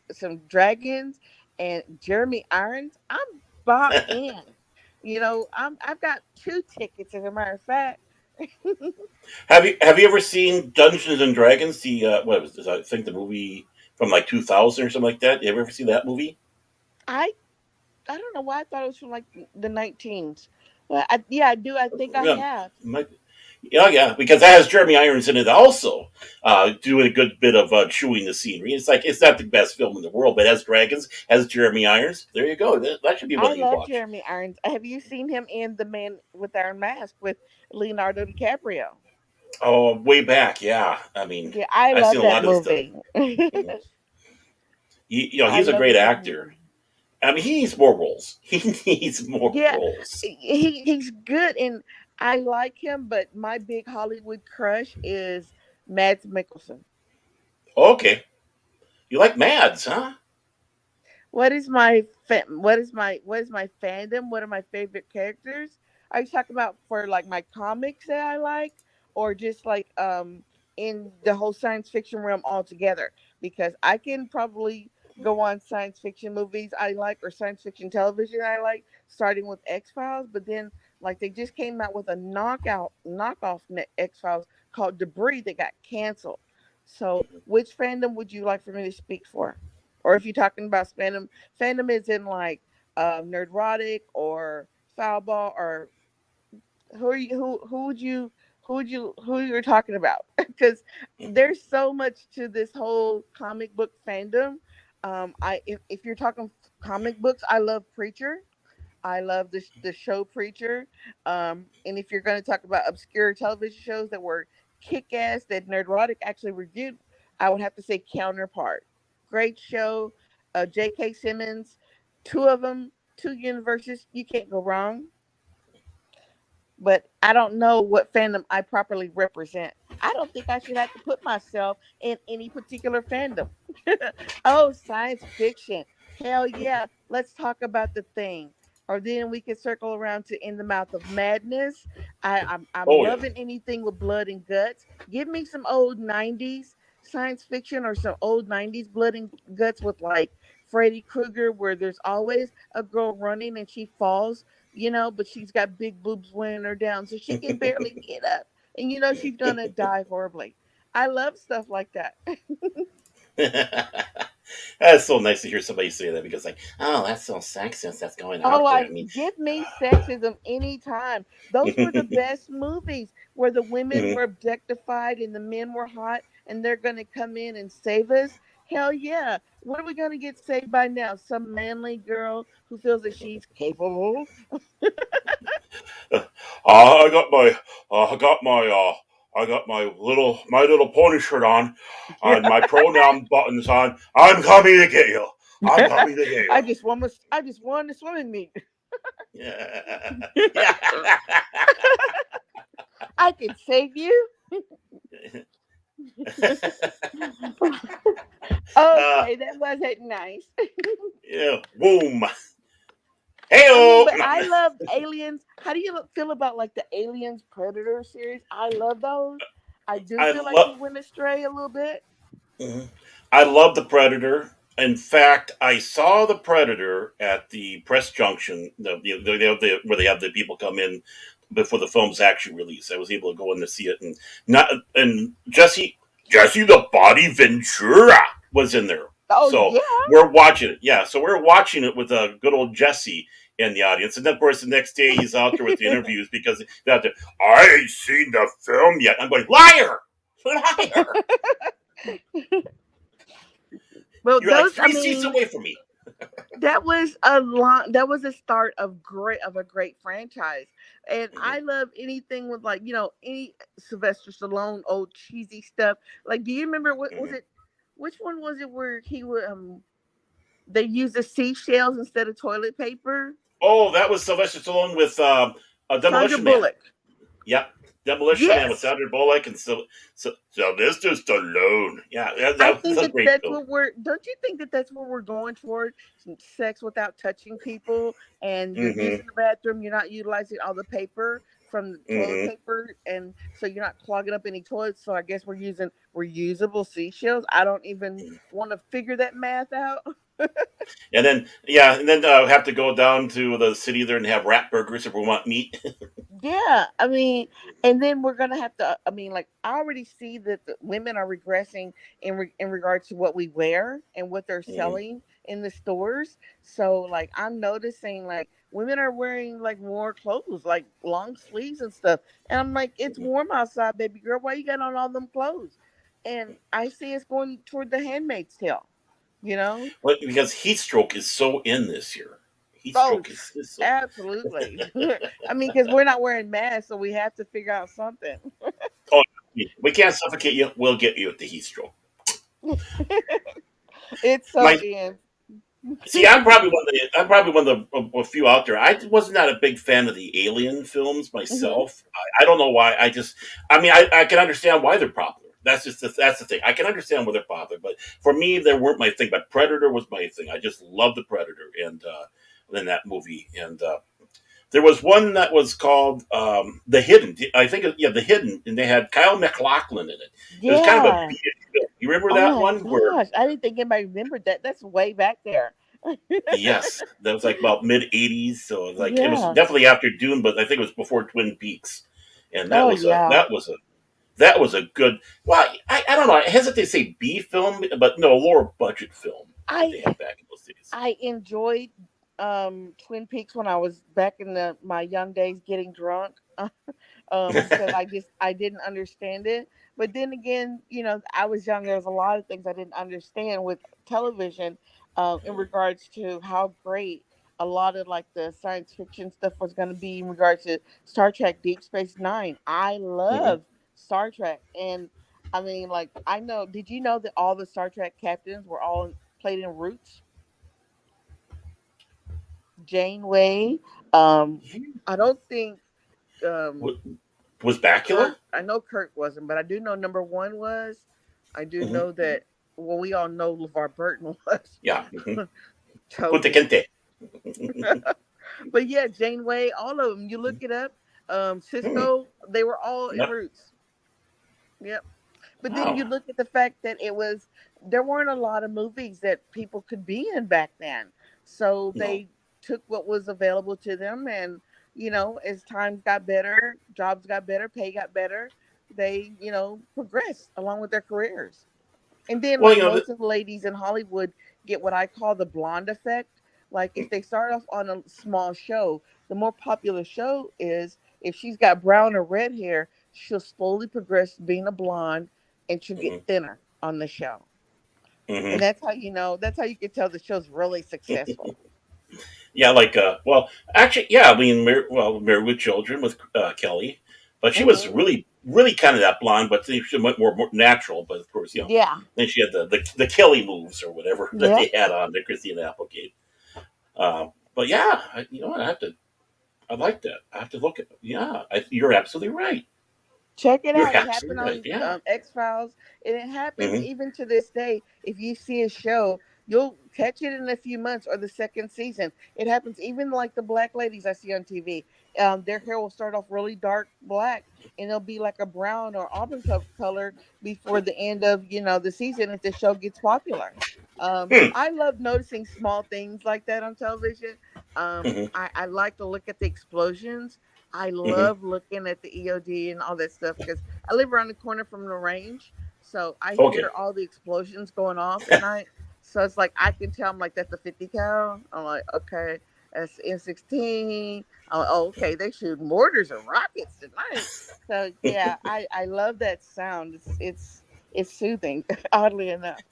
S1: dragons and Jeremy Irons, I'm bought in. I've got two tickets as a matter of fact.
S2: Have you ever seen Dungeons and Dragons? The what was this? I think the movie from like 2000 or something like that. You ever seen that movie?
S1: I I don't know why I thought it was from like the 19s. Well, yeah, I do. I think I
S2: Yeah,
S1: have.
S2: might, yeah, yeah, because that has Jeremy Irons in it also, doing a good bit of chewing the scenery. It's like it's not the best film in the world, but it has dragons, has Jeremy Irons. There you go. That should be one
S1: I
S2: that you
S1: love
S2: watch.
S1: Jeremy Irons. Have you seen him in The Man with Iron Mask with Leonardo DiCaprio?
S2: Oh, way back, yeah. I mean,
S1: Yeah, I
S2: I've
S1: love
S2: seen a
S1: that
S2: lot of his stuff.
S1: movie.
S2: Mhm.
S1: I
S2: He's a
S1: love
S2: great
S1: him in that
S2: actor.
S1: movie.
S2: I mean, he needs more roles. He needs more
S1: Yeah,
S2: roles.
S1: he's good, and I like him. But my big Hollywood crush is Mads Mikkelsen.
S2: Okay, you like Mads, huh?
S1: What is my fandom? What are my favorite characters? Are you talking about for like my comics that I like, or just like in the whole science fiction realm altogether? Because I can probably go on science fiction movies I like or science fiction television I like, starting with X Files, but then like they just came out with a knockoff X Files called Debris that got canceled. So, which fandom would you like for me to speak for? Or if you're talking about fandom is in like nerdrotic or foulball or who you're talking about because there's so much to this whole comic book fandom. If you're talking comic books, I love Preacher. I love the show Preacher. And if you're going to talk about obscure television shows that were kick ass that Nerdrotic actually reviewed, I would have to say Counterpart. Great show. J.K. Simmons, two of them, two universes. You can't go wrong, but I don't know what fandom I properly represent. I don't think I should have to put myself in any particular fandom. Oh, science fiction. Hell yeah. Let's talk about the thing. Or then we can circle around to In the Mouth of Madness. I'm
S2: Oh yeah.
S1: loving anything with blood and guts. Give me some old 90s science fiction or some old 90s blood and guts with like Freddy Krueger, where there's always a girl running and she falls, but she's got big boobs weighing her down, so she can barely get up. And she's gonna die horribly. I love stuff like that.
S2: That's so nice to hear somebody say that because, like, oh, that's so sexist. That's going
S1: Oh,
S2: out there.
S1: I
S2: I mean,
S1: give me sexism anytime. Those were the best movies where the women
S2: mhm.
S1: were objectified and the men were hot and they're gonna come in and save us. Hell yeah. What are we gonna get saved by now? Some manly girl who feels that she's capable.
S2: I got my, I got my little pony shirt on, and my pronoun buttons on. I'm coming to get you. I'm coming to get you.
S1: I just want to swim in meet.
S2: Yeah, yeah.
S1: I can save you.
S2: uh,
S1: Okay, that wasn't nice.
S2: yeah. Boom.
S1: I mean,
S2: Heyo.
S1: but
S2: No,
S1: I love Aliens. How do you feel about like the Aliens Predator series? I love those. I do
S2: I
S1: feel like we
S2: love.
S1: went astray a little bit.
S2: Mhm. I love the Predator. In fact, I saw the Predator at the press junction, where they have the people come in before the film's actually released. I was able to go in to see it, and not and Jesse the Body Ventura was in there.
S1: Oh
S2: So
S1: yeah.
S2: we're watching it. Yeah, so we're watching it with a good old Jesse in the audience, and then of course the next day he's out there with the interviews because they're out there. I ain't seen the film yet. I'm going liar, liar.
S1: Well,
S2: You're like
S1: those. I
S2: 3 seats
S1: mean,
S2: away from me.
S1: that was a start of a great franchise, and
S2: Mhm,
S1: I love anything with like any Sylvester Stallone old cheesy stuff. Like, do you remember what was
S2: mhm.
S1: it? Which one was it where he would they used the seashells instead of toilet paper?
S2: Oh, that was Sylvester Stallone with a
S1: Sandra
S2: Demolition Man.
S1: Bullock.
S2: Yep. Demolition Man with
S1: Yes.
S2: Sandra Bullock and Sylvester Stallone. Yeah,
S1: I
S2: that was
S1: think
S2: a
S1: that
S2: great
S1: that's
S2: film.
S1: what we're. Don't you think that that's what we're going toward? Sex without touching people, and you're
S2: Mm-hmm.
S1: using the bathroom. You're not utilizing all the paper from the toilet
S2: Mm-hmm.
S1: paper, and so you're not clogging up any toilets. So I guess we're using reusable seashells. I don't even want to figure that math out.
S2: And then yeah, and then have to go down to the city there and have rat burgers if we want meat.
S1: Yeah, I mean, and then we're gonna have to. I mean, like I already see that the women are regressing in regards to what we wear and what they're
S2: Mm-hmm.
S1: selling in the stores. So, like, I'm noticing like women are wearing like more clothes, like long sleeves and stuff. And I'm like, it's warm outside, baby girl. Why you got on all them clothes? And I see it's going toward the Handmaid's Tale. You know?
S2: Well, because heat stroke is so in this year. Heat
S1: Oh,
S2: stroke is so.
S1: absolutely. I mean, because we're not wearing masks, so we have to figure out something.
S2: Oh, we can't suffocate you. We'll get you with the heat stroke.
S1: It's so
S2: My
S1: in.
S2: See, I'm probably one of the a few out there. I was not a big fan of the Alien films
S1: Hmm.
S2: myself. I don't know why. I mean, I can understand why they're popular. That's the thing. I can understand why they're popular, but for me, they weren't my thing. But Predator was my thing. I just loved the Predator and in that movie. And there was one that was called The Hidden. I think, yeah, The Hidden, and they had Kyle MacLachlan in it. It was kind of a
S1: Yeah.
S2: beat film. You remember
S1: Oh
S2: that
S1: my
S2: one where
S1: gosh. I didn't think anybody remembered that. That's way back there.
S2: Yes, that was like about mid '80s, so it was
S1: Yeah.
S2: definitely after Dune, but I think it was before Twin Peaks, and
S1: Oh yeah.
S2: that was a good. Well, I don't know. I hesitate to say B film, but no, lower budget film that they
S1: I
S2: had back in those days.
S1: I enjoyed Twin Peaks when I was back in my young days getting drunk. Because I didn't understand it. But then again, I was young. There was a lot of things I didn't understand with television, in regards to how great a lot of like the science fiction stuff was going to be in regards to Star Trek, Deep Space Nine. I
S2: Hmm.
S1: love Star Trek, and I mean, like I know. Did you know that all the Star Trek captains were all played in Roots? Janeway. I don't think um
S2: Was Bacula?
S1: Kirk. I know Kirk wasn't, but I do know number one was. I do
S2: Hmm.
S1: know that. Well, we all know LeVar Burton was
S2: Yeah. Hmm. Kunta
S1: Toby.
S2: Kinte.
S1: But yeah, Janeway, all of them. You look it up.
S2: Hmm.
S1: Cisco, they were all in
S2: Yep.
S1: Roots. Yep. But then
S2: Wow.
S1: you look at the fact that there weren't a lot of movies that people could be in back then. So
S2: No.
S1: they took what was available to them, and as times got better, jobs got better, pay got better, they, progressed along with their careers. And then,
S2: Well,
S1: like, most of the ladies in Hollywood get what I call the blonde effect. Like, if they start off on a small show, the more popular show is, if she's got brown or red hair, she'll slowly progress to being a blonde, and she'll get
S2: hmm
S1: thinner on the show. And
S2: hmm
S1: that's how you can tell the show's really successful.
S2: yeah, well, actually, yeah. I mean, Married with Children with Kelly, but she was
S1: Hmm.
S2: really kind of that blonde, but she went more natural. But of course,
S1: Yeah.
S2: then she had the Kelly moves or whatever that
S1: Yep.
S2: they had on the Christina Applegate. But yeah, you know what? I like that. I have to look at it. Yeah, you're absolutely right.
S1: Check it
S2: You're
S1: out. It happened
S2: absolutely right.
S1: on
S2: Yeah.
S1: X Files, and it happens
S2: Hmm.
S1: even to this day. If you see a show, you'll catch it in a few months or the second season. It happens even like the black ladies I see on TV. Their hair will start off really dark black, and it'll be like a brown or auburn color before the end of the season if the show gets popular.
S2: Hmm.
S1: I love noticing small things like that on television.
S2: Hmm.
S1: I like to look at the explosions. I
S2: Hmm.
S1: love looking at the EOD and all that stuff because I live around the corner from the range, so I
S2: Okay.
S1: hear all the explosions going off at night. So it's like I can tell. I'm like, that's a 50 cal. I'm like, okay, that's M16. I'm like, oh, okay, they shoot mortars and rockets tonight. So yeah, I love that sound. It's soothing, oddly enough.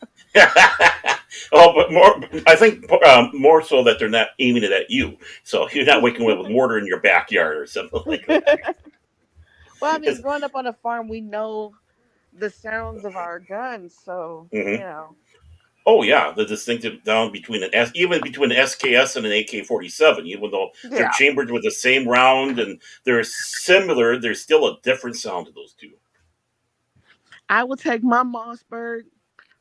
S2: Oh, but more. I think more so that they're not aiming it at you, so you're not waking up with mortar in your backyard or something like that.
S1: Well, I mean,
S2: It's,
S1: growing up on a farm, we know the sounds of our guns, so
S2: mhm. Oh yeah, the distinctive down between an S, even between an SKS and an AK-47, even though they're
S1: Yeah.
S2: chambered with the same round and they're similar, there's still a different sound to those two.
S1: I will take my Mossberg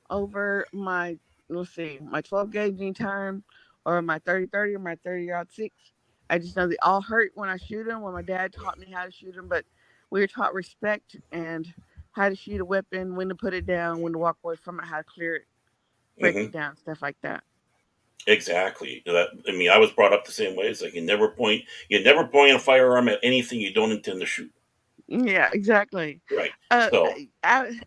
S1: over my, let's see, my 12 gauge anytime, or my 30-30 or my 30-06. I just know they all hurt when I shoot them. When my dad taught me how to shoot them, but we were taught respect and how to shoot a weapon, when to put it down, when to walk away from it, how to clear it, break it
S2: Hmm.
S1: down, stuff like that.
S2: Exactly. That, I mean, I was brought up the same way. It's like you never point a firearm at anything you don't intend to shoot.
S1: Yeah, exactly.
S2: Right.
S1: Uh,
S2: So,
S1: I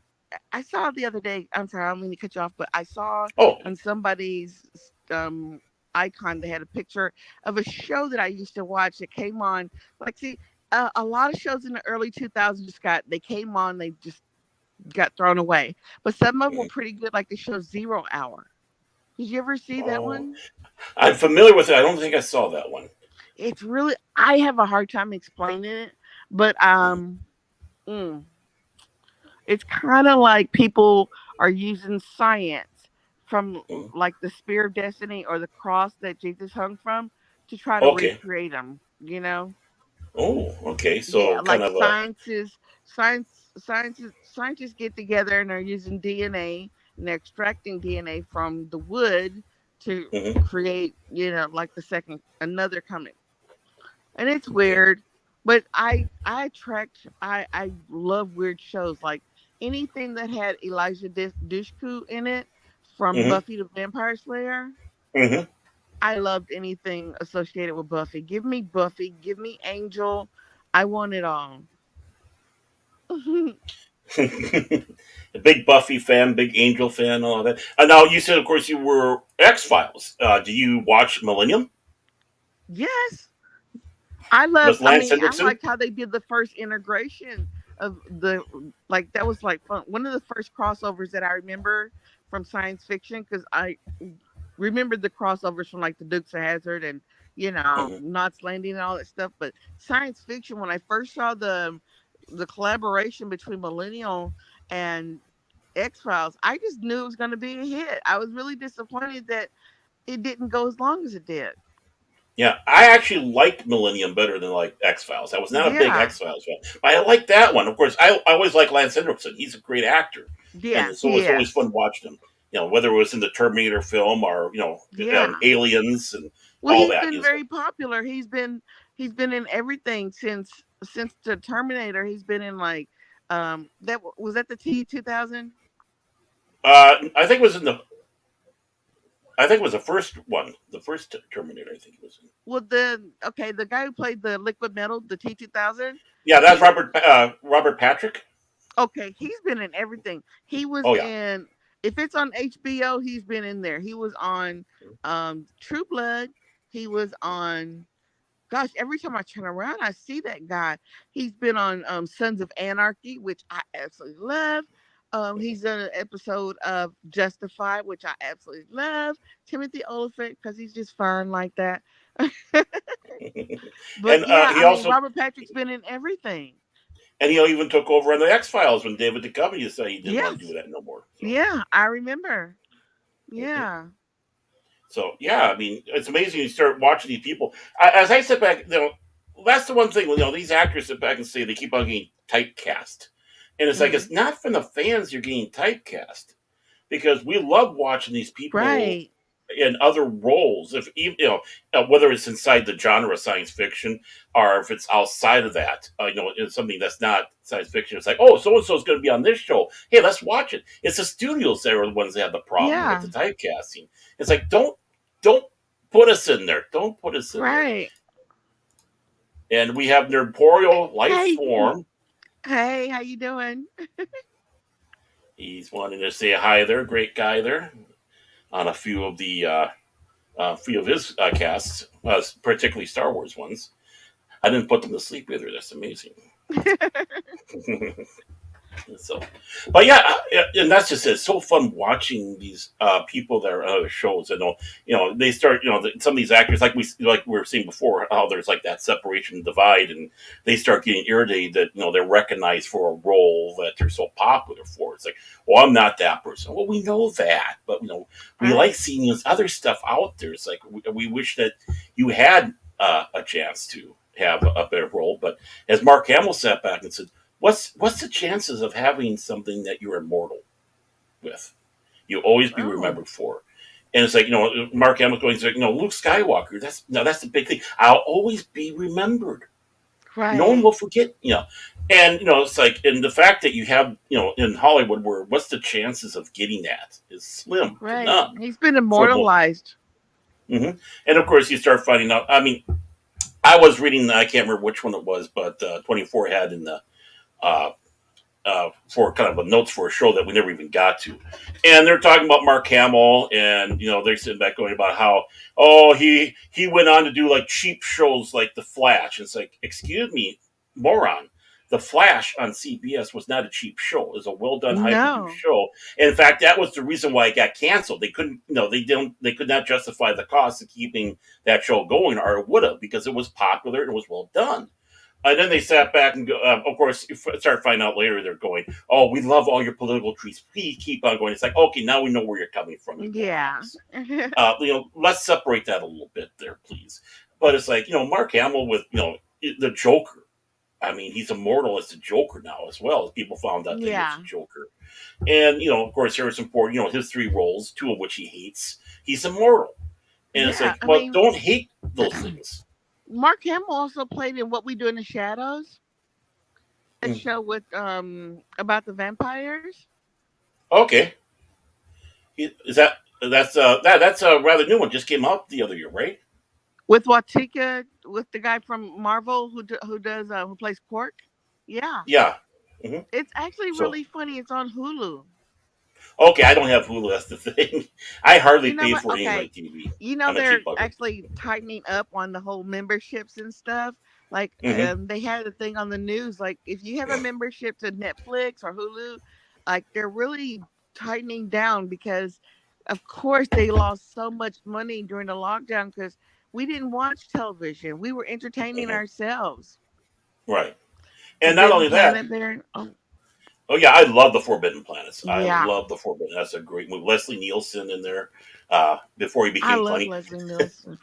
S1: I saw the other day. I'm sorry, I don't mean to cut you off, but I saw
S2: oh,
S1: on somebody's icon they had a picture of a show that I used to watch that came on. Like, see, a lot of shows in the early 2000s got they came on, they just got thrown away. But some of them were
S2: mhm.
S1: pretty good, like the show Zero Hour. Did you ever see that
S2: Oh,
S1: one?
S2: I'm familiar with it. I don't think I saw that one.
S1: It's really, I have a hard time explaining it, but
S2: Mhm.
S1: mm, it's kind of like people are using science from,
S2: Mhm.
S1: like the spear of destiny or the cross that Jesus hung from, to try to
S2: Okay.
S1: recreate them, you know?
S2: Oh, okay.
S1: Yeah,
S2: So kind
S1: like
S2: of a.
S1: scientists get together and they're using DNA, and they're extracting DNA from the wood to
S2: Mhm.
S1: create, like the second another coming. And it's
S2: Okay.
S1: weird, but I love weird shows, like anything that had Elijah Dushku in it, from
S2: Hmm.
S1: Buffy the Vampire Slayer.
S2: Hmm.
S1: I loved anything associated with Buffy. Give me Buffy, give me Angel. I want it all.
S2: A big Buffy fan, big Angel fan, all of that. And now you said, of course, you were X Files. Do you watch Millennium?
S1: Yes.
S2: Was
S1: I
S2: Lance
S1: mean, I
S2: Hendrickson?
S1: liked how they did the first integration of the, like, that was like fun. One of the first crossovers that I remember from science fiction, because I remembered the crossovers from like the Dukes of Hazard and,
S2: Hmm.
S1: Knots Landing and all that stuff. But science fiction, when I first saw the collaboration between Millennial and X Files, I just knew it was going to be a hit. I was really disappointed that it didn't go as long as it did.
S2: Yeah, I actually liked Millennium better than like X Files. I was not a big
S1: Yeah.
S2: X Files fan, but I liked that one. Of course, I always like Lance Hendrickson. He's a great actor, and
S1: Yes,
S2: so
S1: he
S2: it's always
S1: is.
S2: fun watching him. Whether it was in the Terminator film or
S1: Yeah.
S2: Aliens and
S1: Well,
S2: all
S1: he's
S2: that.
S1: been
S2: He's
S1: very popular. He's been in everything since the Terminator. He's been in, like, was that the T 2000.
S2: I think it was in the I think it was the first one, the first Terminator. I think it was in.
S1: Well, the guy who played the liquid metal, the T 2000.
S2: Yeah, that's
S1: He's
S2: Robert Patrick.
S1: okay. He's been in everything. He was
S2: Oh yeah.
S1: in, if it's on HBO, he's been in there. He was on True Blood. He was on, gosh, every time I turn around, I see that guy. He's been on Sons of Anarchy, which I absolutely love. He's done an episode of Justified, which I absolutely love. Timothy Oliphant, because he's just fine like that. But
S2: And
S1: yeah,
S2: he
S1: I mean,
S2: also
S1: Robert Patrick's been in everything.
S2: and he even took over on the X Files when David Duchovny said he didn't want to do
S1: Yes.
S2: that no more. So.
S1: Yeah, I remember.
S2: Mhm.
S1: Yeah.
S2: So yeah, I mean, it's amazing you start watching these people. As I sit back, that's the one thing. These actors sit back and say they keep on getting typecast, and it's like
S1: Hmm.
S2: it's not from the fans you're getting typecast because we love watching these people
S1: Right.
S2: in other roles. If even whether it's inside the genre of science fiction or if it's outside of that, it's something that's not science fiction. It's like, oh, so and so is going to be on this show. Hey, let's watch it. It's the studios that are the ones that have the problem with the
S1: Yeah.
S2: typecasting. It's like, don't put us in there. Don't put us in there.
S1: Right.
S2: And we have Nerporeal life
S1: Hey.
S2: form.
S1: Hey, how you doing?
S2: He's wanting to say hi there. Great guy there on a few of his casts, particularly Star Wars ones. I didn't put them to sleep either. That's amazing. So, but yeah, and that's just it. It's so fun watching these people that are on other shows. I know, they start, some of these actors, like we were seeing before, how there's like that separation divide, and they start getting irritated that they're recognized for a role that they're so popular for. It's like, well, I'm not that person. Well, we know that, but we like
S1: Right.
S2: seeing this other stuff out there. It's like we wish that you had a chance to have a better role. But as Mark Hamill sat back and said, what's the chances of having something that you're immortal with? You always be
S1: Oh,
S2: remembered for. And it's like, Mark Hamill going to, Luke Skywalker. That's the big thing. I'll always be remembered. No one
S1: right.
S2: will forget. And it's like, and the fact that you have, in Hollywood, where what's the chances of getting that is slim to
S1: Right.
S2: none
S1: He's been
S2: for most.
S1: immortalized.
S2: Hmm. And of course, you start finding out. I mean, I was reading, I can't remember which one it was, but 24 had in the uh, for kind of a notes for a show that we never even got to. And they're talking about Mark Hamill, and they're sitting back going about how, oh, he went on to do like cheap shows like The Flash. It's like, excuse me, moron. The Flash on CBS was not a cheap show. It was a well done, high produced
S1: No.
S2: show. And in fact, that was the reason why it got canceled. They couldn't, they could not justify the cost of keeping that show going, or it would have, because it was popular and it was well done. And then they sat back and go, of course, you start finding out later they're going, oh, we love all your political treats. Please keep on going. It's like, okay, now we know where you're coming from, you
S1: Yeah.
S2: morons. Let's separate that a little bit there, please. But it's like, Mark Hamill with, the Joker. I mean, he's immortal as the Joker now as well. People found out that he was
S1: Yeah.
S2: the Joker. And, of course, Harrison Ford, his three roles, two of which he hates, he's immortal. And it's
S1: Yeah.
S2: like,
S1: I
S2: well,
S1: mean,
S2: don't hate those things.
S1: Mark Hamill also played in What We Do in the Shadows, that
S2: Mm.
S1: show with about the vampires
S2: Okay. Is that's a rather new one. Just came out the other year, right?
S1: with Watika, with the guy from Marvel who plays Quark. Yeah,
S2: Yeah. Hmm.
S1: it's actually
S2: So
S1: really funny. It's on Hulu.
S2: okay, I don't have Hulu. That's the thing. I hardly
S1: You know
S2: pay
S1: what?
S2: for any of my
S1: Okay,
S2: TV. I'm a
S1: they're
S2: cheap bugger.
S1: actually tightening up on the whole memberships and stuff. Like,
S2: Hmm.
S1: they had a thing on the news. Like, if you have a membership to Netflix or Hulu, like they're really tightening down because, of course, they lost so much money during the lockdown because we didn't watch television. We were entertaining
S2: Hmm.
S1: ourselves.
S2: Right. And not
S1: Forbidden
S2: only that.
S1: Planet there. Oh,
S2: Oh yeah, I love the Forbidden Planets. I
S1: yeah.
S2: love the Forbidden. That's a great movie. Leslie Nielsen in there before he
S1: I
S2: became
S1: love
S2: funny.
S1: Leslie Nielsen.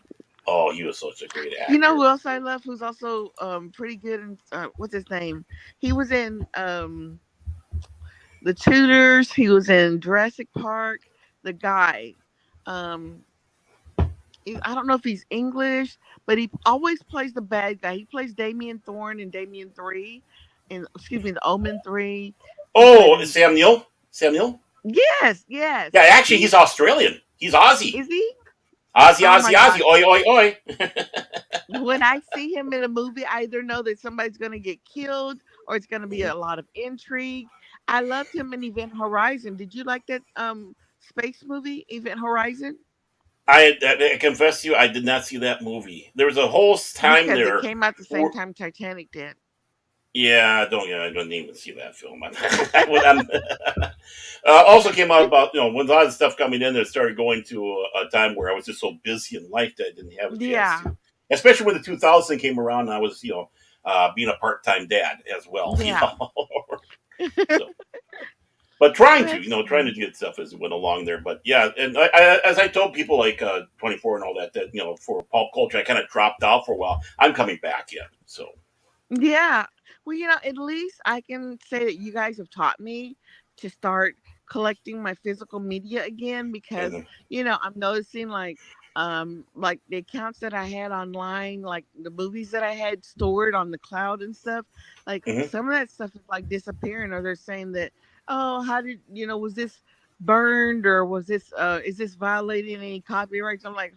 S2: Oh, he was such a great
S1: You know
S2: actor.
S1: who else I love? Who's also pretty good in what's his name? He was in The Tudors. He was in Jurassic Park. The guy, um, I don't know if he's English, but he always plays the bad guy. He plays Damien Thorne in Damien 3, and excuse me, the Omen 3. He played
S2: Oh,
S1: in
S2: Sam Neill. Sam Neill.
S1: yes, yes.
S2: Yeah, actually,
S1: He
S2: he's Australian. He's Aussie.
S1: is he.
S2: Aussie,
S1: Oh my
S2: Aussie, Aussie.
S1: gosh.
S2: Oi, oi, oi.
S1: When I see him in a movie, I either know that somebody's going to get killed or it's going to be
S2: Mhm.
S1: a lot of intrigue. I loved him in Event Horizon. Did you like that space movie, Event Horizon?
S2: I confess to you, I did not see that movie. There was a whole time
S1: Because it
S2: there.
S1: came out the same
S2: Where,
S1: time Titanic did.
S2: I don't even see that film. Also came out about when a lot of stuff coming in. There started going to a time where I was just so busy in life that I didn't have a chance
S1: Yeah.
S2: to. Especially when the 2000 came around, and I was being a part time dad as well.
S1: Yeah.
S2: So but trying to
S1: That's
S2: trying to
S1: funny.
S2: get stuff as it went along there. But yeah, and as I told people like 24 and all that for pulp culture, I kind of dropped out for a while. I'm coming back yet, so.
S1: Yeah. Well, at least I can say that you guys have taught me to start collecting my physical media again because,
S2: Mhm,
S1: I'm noticing like the accounts that I had online, like the movies that I had stored on the cloud and stuff, like
S2: mhm,
S1: some of that stuff is like disappearing or they're saying that, oh, how did, was this burned or was this is this violating any copyrights? I'm like,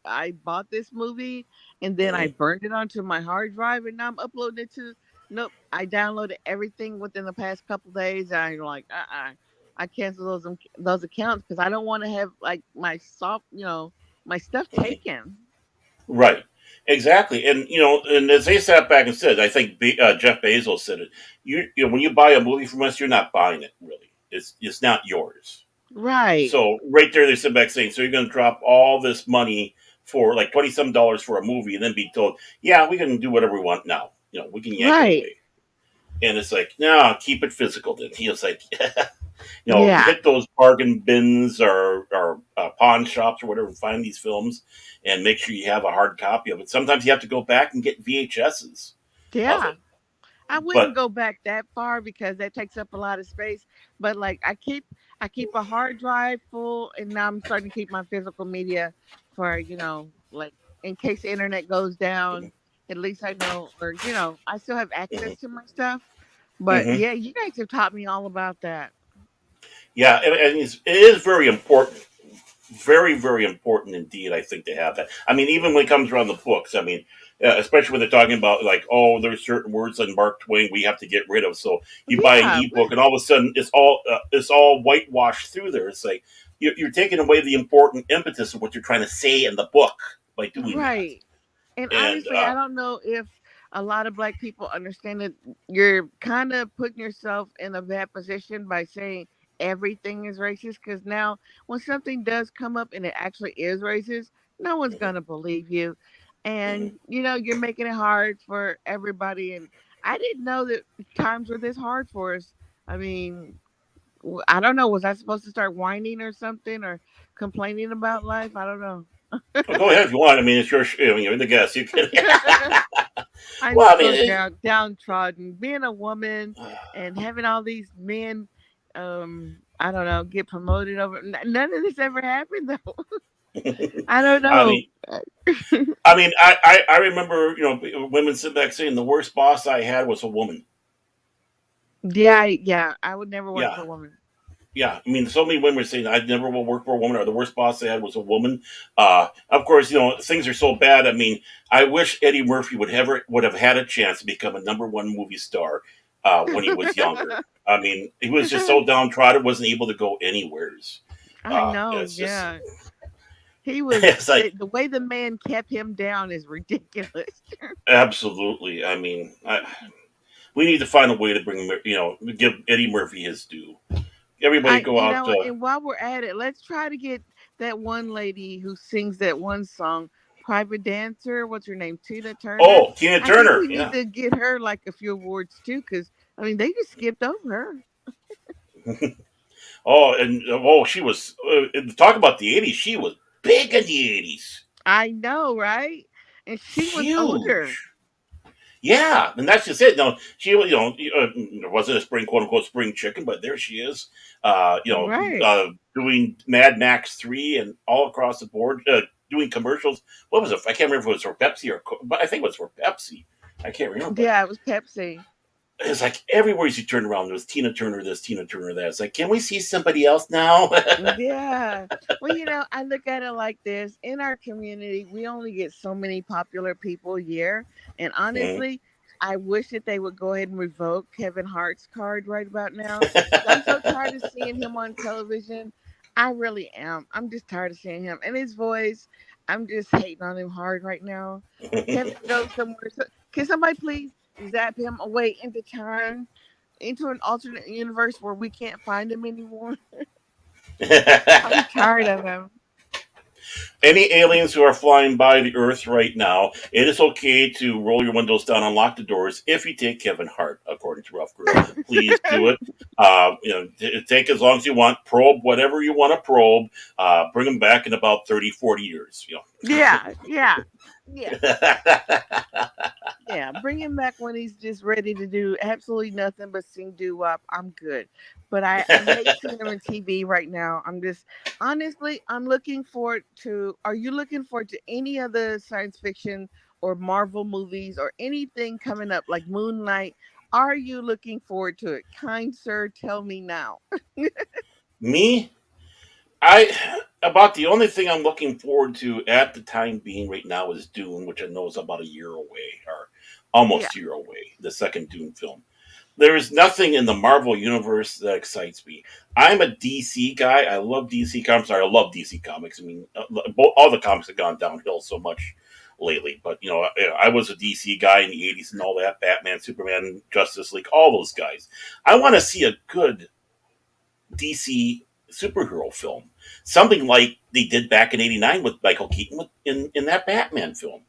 S1: I bought this movie and then I
S2: mhm.
S1: burned it onto my hard drive, and now I'm uploading it to. Nope, I downloaded everything within the past couple days. And I'm like, I cancel those accounts because I don't want to have like my my stuff
S2: Mhm.
S1: taken.
S2: Right. Exactly, and and as they sat back and said, I think Jeff Bezos said it. When you buy a movie from us, you're not buying it really. It's not yours.
S1: Right.
S2: So right there, they sit back saying, so you're going to drop all this money for like $20 for a movie, and then be told, yeah, we can do whatever we want now. We can yank it
S1: Right.
S2: away. And it's like, no, keep it physical. Then he was like,
S1: Yeah.
S2: hit those bargain bins or pawn shops or whatever, and find these films, and make sure you have a hard copy of it. Sometimes you have to go back and get VHSs of
S1: Yeah.
S2: it.
S1: I wouldn't
S2: But
S1: go back that far because that takes up a lot of space. But like I keep a hard drive full, and now I'm starting to keep my physical media for like in case the internet goes down. At least I know, or I still have access
S2: mhm,
S1: to my stuff. But
S2: mhm.
S1: yeah, you guys have taught me all about that.
S2: Yeah, and it is very important, very, very important indeed. I think to have that. I mean, even when it comes around the books, I mean, especially when they're talking about like, oh, there's certain words in Mark Twain we have to get rid of. So you buy an
S1: Yeah,
S2: ebook, and all of a sudden it's all whitewashed through there. It's like you're taking away the important impetus of what you're trying to say in the book by doing that.
S1: right. And
S2: And
S1: honestly, I don't know if a lot of black people understand that you're kind of putting yourself in a bad position by saying everything is racist. Because now, when something does come up and it actually is racist, no one's
S2: mhm,
S1: gonna believe you,
S2: mhm.
S1: and you're making it hard for everybody. And I didn't know that times were this hard for us. I mean, I don't know. Was I supposed to start whining or something or complaining about life? I don't know.
S2: Well, go ahead if you want. I mean, it's your. You're the guest. You can.
S1: I'm
S2: Well, I
S1: so
S2: mean,
S1: downtrodden. Being a woman and having all these men, I don't know, get promoted over. None of this ever happened though. I don't
S2: I
S1: know.
S2: mean, I remember, women sit back saying the worst boss I had was a woman.
S1: Yeah, yeah. I would never work
S2: Yeah,
S1: for a woman.
S2: yeah. I mean, so many women were saying I never will work for a woman, or the worst boss I had was a woman. Of course, things are so bad. I mean, I wish Eddie Murphy would have had a chance to become a number one movie star when he was younger. I mean, he was just so downtrodden, wasn't able to go anywheres.
S1: I know.
S2: It's just,
S1: Yeah, he was.
S2: it's like
S1: The way the man kept him down is ridiculous.
S2: absolutely. I mean, we need to find a way to bring, give Eddie Murphy his due. Everybody
S1: I,
S2: go out.
S1: and while we're at it, let's try to get that one lady who sings that one song, Private Dancer. What's her name? Tina Turner.
S2: Oh, Tina
S1: I think
S2: Turner.
S1: we need
S2: Yeah.
S1: to get her like a few awards too, because I mean they just skipped over her.
S2: She was. Talk about the '80s. She was big in the '80s.
S1: I know, right? And she was older,
S2: Huge. Yeah, and that's just it. No, she was. Wasn't a spring, quote unquote, spring chicken, but there she is.
S1: right?
S2: Doing Mad Max 3 and all across the board. Doing commercials. What was it? I can't remember if it was for Pepsi but I think it was for Pepsi. I can't remember, but
S1: Yeah, it was Pepsi.
S2: it's like everywhere you turn around, there was Tina Turner this, Tina Turner that. It's like, can we see somebody else now?
S1: Yeah. Well, I look at it like this. In our community, we only get so many popular people a year. And
S2: Mhm.
S1: honestly, I wish that they would go ahead and revoke Kevin Hart's card right about now. 'Cause I'm so tired of seeing him on television. I really am. I'm just tired of seeing him. And his voice, I'm just hating on him hard right now. Kevin goes somewhere. Can somebody please zap him away into time, into an alternate universe where we can't find him anymore? I'm tired of him.
S2: Any aliens who are flying by the Earth right now, it is okay to roll your windows down, unlock the doors if you take Kevin Hart, according to Rough Girl. Please do it. Take as long as you want. Probe whatever you want to probe. Bring them back in about 30, 40 years.
S1: Yeah, yeah, yeah, yeah. Bring him back when he's just ready to do absolutely nothing but sing doo wop. I'm good. But I hate seeing him on TV right now. I'm just honestly, I'm looking forward to. Are you looking forward to any of the science fiction or Marvel movies or anything coming up like Moonlight? Are you looking forward to it? Kind sir, tell me now.
S2: Me, about the only thing I'm looking forward to at the time being right now is Dune, which I know is about a year away or
S1: Yeah.
S2: almost a year away. The second Dune film. There is nothing in the Marvel universe that excites me. I'm a DC guy. I love DC comics. Sorry, I love DC comics. I mean, all the comics have gone downhill so much lately. But I was a DC guy in the '80s and all that. Batman, Superman, Justice League, all those guys. I want to see a good DC superhero film, something like they did back in '89 with Michael Keaton in that Batman film.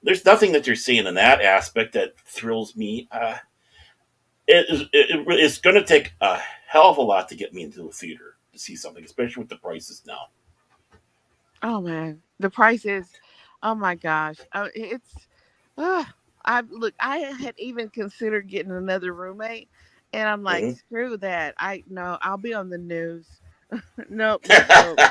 S2: There's nothing that they're saying in that aspect that thrills me. It's going to take a hell of a lot to get me into the theater to see something, especially with the prices now.
S1: Oh man, the price is, oh my gosh, it's. Uh, I look. I had even considered getting another roommate, and I'm like,
S2: Hmm.
S1: screw that. I no, I'll be on the news. Nope, nope, nope,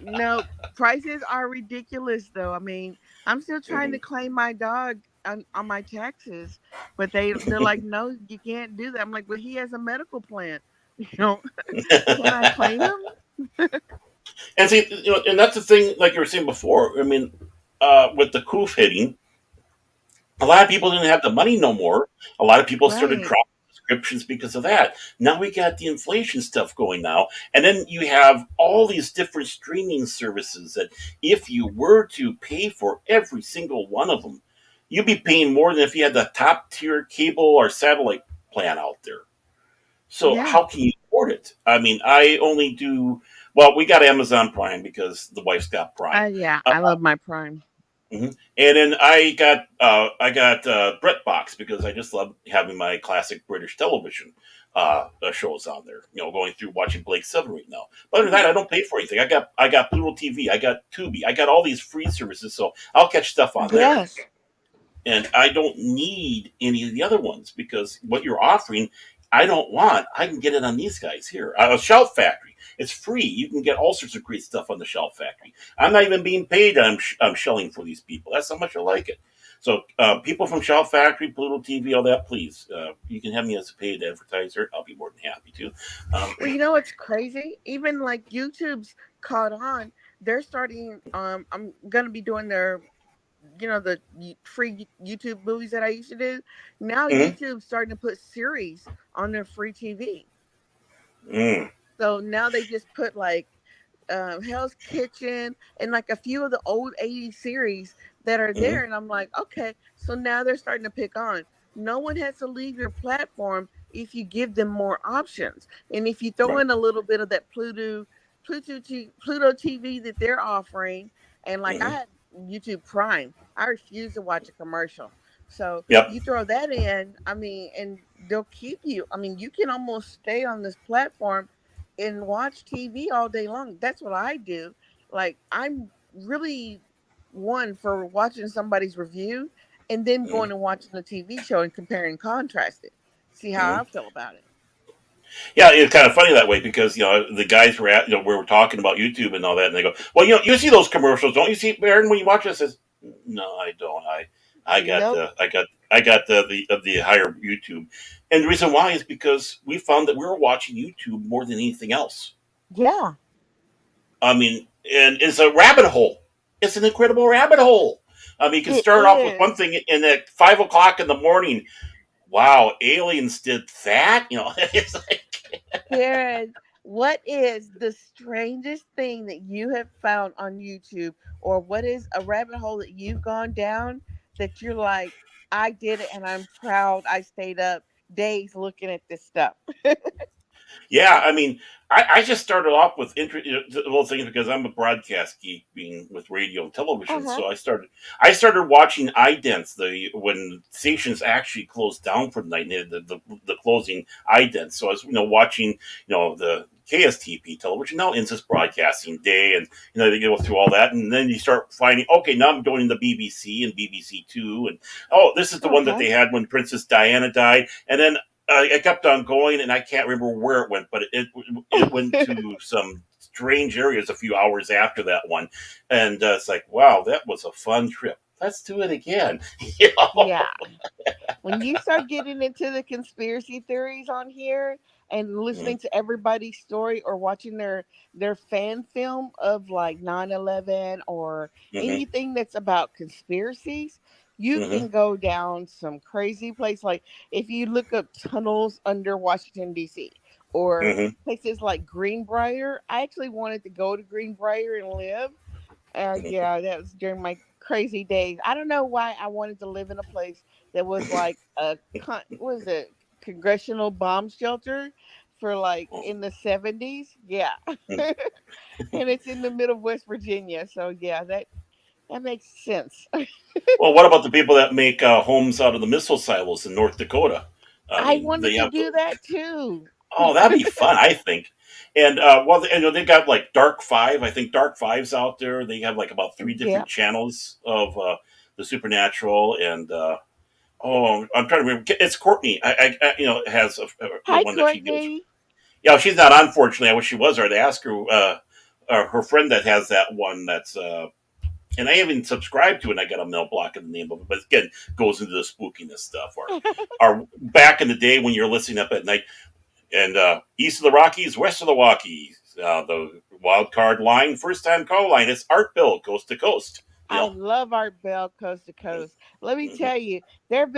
S1: nope. Prices are ridiculous, though. I mean, I'm still trying to
S2: Hmm.
S1: claim my dog on my taxes, but they're like, no, you can't do that. I'm like, well, he has a medical plan. You know, can I claim him?
S2: And see, and that's the thing, like you were saying before. I mean, with the coof hitting, a lot of people didn't have the money no more. A lot of people started
S1: Right.
S2: dropping subscriptions because of that. Now we got the inflation stuff going now, and then you have all these different streaming services that, if you were to pay for every single one of them, you'd be paying more than if you had the top tier cable or satellite plan out there. So
S1: Yeah.
S2: how can you afford it? I mean, I only do well. We got Amazon Prime because the wife's got Prime.
S1: Yeah,
S2: Uh,
S1: I love my Prime.
S2: mhm. And then I got BritBox because I just love having my classic British television shows on there. Going through watching Blake Seven right now. But other than that, I don't pay for anything. I got Pluto TV, I got Tubi, I got all these free services, so I'll catch stuff on there.
S1: Yes.
S2: And I don't need any of the other ones because what you're offering, I don't want. I can get it on these guys here. Shelf Factory. It's free. You can get all sorts of great stuff on the Shelf Factory. I'm not even being paid. I'm shelling for these people. That's how much I like it. So people from Shelf Factory, Pluto TV, all that, please, you can have me as a paid advertiser. I'll be more than happy to. Um,
S1: Well, you know what's crazy? Even like YouTube's caught on. They're starting. I'm gonna be doing their, the free YouTube movies that I used to do. Now
S2: mm,
S1: YouTube's starting to put series on their free TV.
S2: mm,
S1: So now they just put like Hell's Kitchen and like a few of the old '80s series that are
S2: mm,
S1: there, and I'm like, okay, so now they're starting to pick on. No one has to leave your platform if you give them more options, and if you throw
S2: right.
S1: in a little bit of that Pluto TV that they're offering, and like I
S2: Mm-hmm.
S1: had YouTube Prime, I refuse to watch a commercial. So
S2: Yep.
S1: you throw that in, I mean, and they'll keep you. I mean, you can almost stay on this platform and watch TV all day long. That's what I do. Like I'm really one for watching somebody's review and then
S2: Mm-hmm.
S1: going and watching the TV show and comparing and contrasting. See how
S2: Mm-hmm.
S1: I feel about it.
S2: Yeah, it's kind of funny that way because the guys were at we were talking about YouTube and all that, and they go, "Well, you see those commercials, don't you see, Baron, when you watch this?" I says, "No, I don't. I got
S1: Nope.
S2: the higher YouTube, and the reason why is because we found that we were watching YouTube more than anything else.
S1: Yeah,
S2: I mean, and it's a rabbit hole. It's an incredible rabbit hole. I mean, you can
S1: it
S2: start off with one
S1: is.
S2: thing, and at 5 o'clock in the morning, wow, aliens did that. It's like,
S1: Karen, what is the strangest thing that you have found on YouTube, or what is a rabbit hole that you've gone down that you're like, I did it and I'm proud I stayed up days looking at this stuff?
S2: yeah, I mean, I just started off with the little things because I'm a broadcast geek, being with radio and
S1: Uh
S2: television.
S1: huh.
S2: So I started watching idents when stations actually closed down for the night. And they had the closing idents. So I was watching the KSTP television now ends its broadcasting day, and they go through all that, and then you start finding, okay, now I'm going to the BBC and BBC Two, and oh, this is the one that
S1: Okay.
S2: they had when Princess Diana died, and then it kept on going, and I can't remember where it went, but it went to some strange areas a few hours after that one, and it's like, wow, that was a fun trip. Let's do it again. you know?
S1: Yeah. When you start getting into the conspiracy theories on here and
S2: Mm-hmm.
S1: listening to everybody's story or watching their fan film of like 9/11 or
S2: Mm-hmm.
S1: anything that's about conspiracies, You
S2: Hmm.
S1: can go down some crazy place. Like if you look up tunnels under Washington D.C. or
S2: Hmm.
S1: places like Greenbrier. I actually wanted to go to Greenbrier and live. Yeah, that was during my crazy days. I don't know why I wanted to live in a place that was like a what is it, congressional bomb shelter for like in the 70s. Yeah. And it's in the middle of West Virginia. So yeah, that makes sense.
S2: Well, what about the people that make homes out of the missile silos in North Dakota? I
S1: I
S2: mean,
S1: wanted
S2: they
S1: to
S2: have to.
S1: do that too.
S2: Oh, that'd be fun, I think. And well, you know, they got like Dark Five. I think Dark Five's out there. They have like about three
S1: Yeah.
S2: different channels of the supernatural. And oh, I'm trying to remember. It's Courtney. You know, has the
S1: Hi,
S2: one that she deals with.
S1: Courtney.
S2: Yeah, she's not. Unfortunately, I wish she was. Or I'd ask her. Her friend that has that one. That's and I even subscribed to it. And I got a mail block in the name of it, but again, goes into the spookiness stuff. Or back in the day when you're listening up at night, and east of the Rockies, west of the Rockies, the wild card line, first time call line. It's Art Bill, coast to coast. You
S1: I
S2: know.
S1: love Art Bell coast to coast. Let me
S2: Mm-hmm,
S1: tell you, they've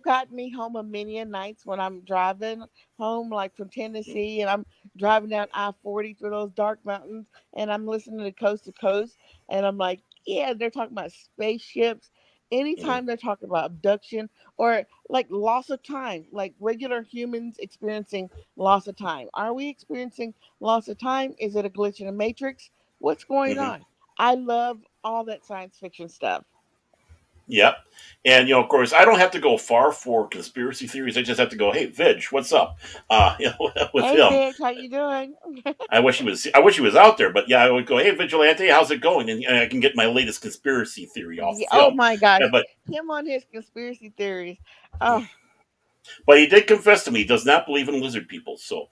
S1: gotten me home a many a nights when I'm driving home, like from Tennessee, and I'm driving down I-40 through those dark mountains, and I'm listening to coast, and I'm like, yeah, they're talking about spaceships.
S2: mm-hmm,
S1: Anytime they're talking about abduction or like loss of time, like regular humans experiencing loss of time. Are we experiencing loss of time? Is it a glitch in the matrix? What's going
S2: mm-hmm.
S1: on? I love all that science fiction stuff.
S2: Yep. And you know, of course, I don't have to go far for conspiracy theories. I just have to go, hey, Vidge, what's up? You know, with
S1: Hey,
S2: him.
S1: bitch, how you doing?
S2: I wish he was. I wish he was out there. But yeah, I would go, hey, Vigilante, how's it going? And I can get my latest conspiracy theory off
S1: Yeah,
S2: of
S1: oh
S2: him.
S1: my gosh,
S2: But
S1: him on his conspiracy theories. Oh,
S2: he did confess to me he does not believe in lizard people. So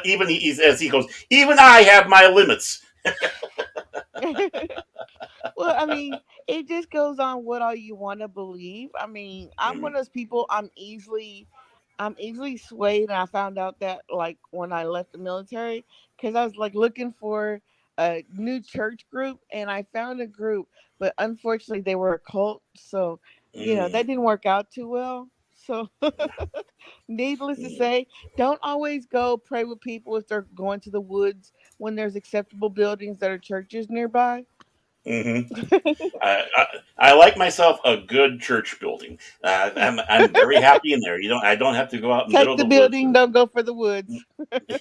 S2: even he's as he goes, even I have my limits.
S1: well, I mean, it just goes on what all you want to believe. I mean, I'm
S2: Mm-hmm,
S1: one of those people. I'm easily swayed, and I found out that like when I left the military, because I was like looking for a new church group, and I found a group, but unfortunately they were a cult, so that didn't work out too well. So, needless to
S2: mm-hmm.
S1: say, don't always go pray with people if they're going to the woods when there's acceptable buildings that are churches nearby.
S2: Mm-hmm. I like myself a good church building. I'm very happy in there. You know, I don't have to go out in the middle
S1: Take
S2: of
S1: the
S2: the woods.
S1: building, don't go for the woods.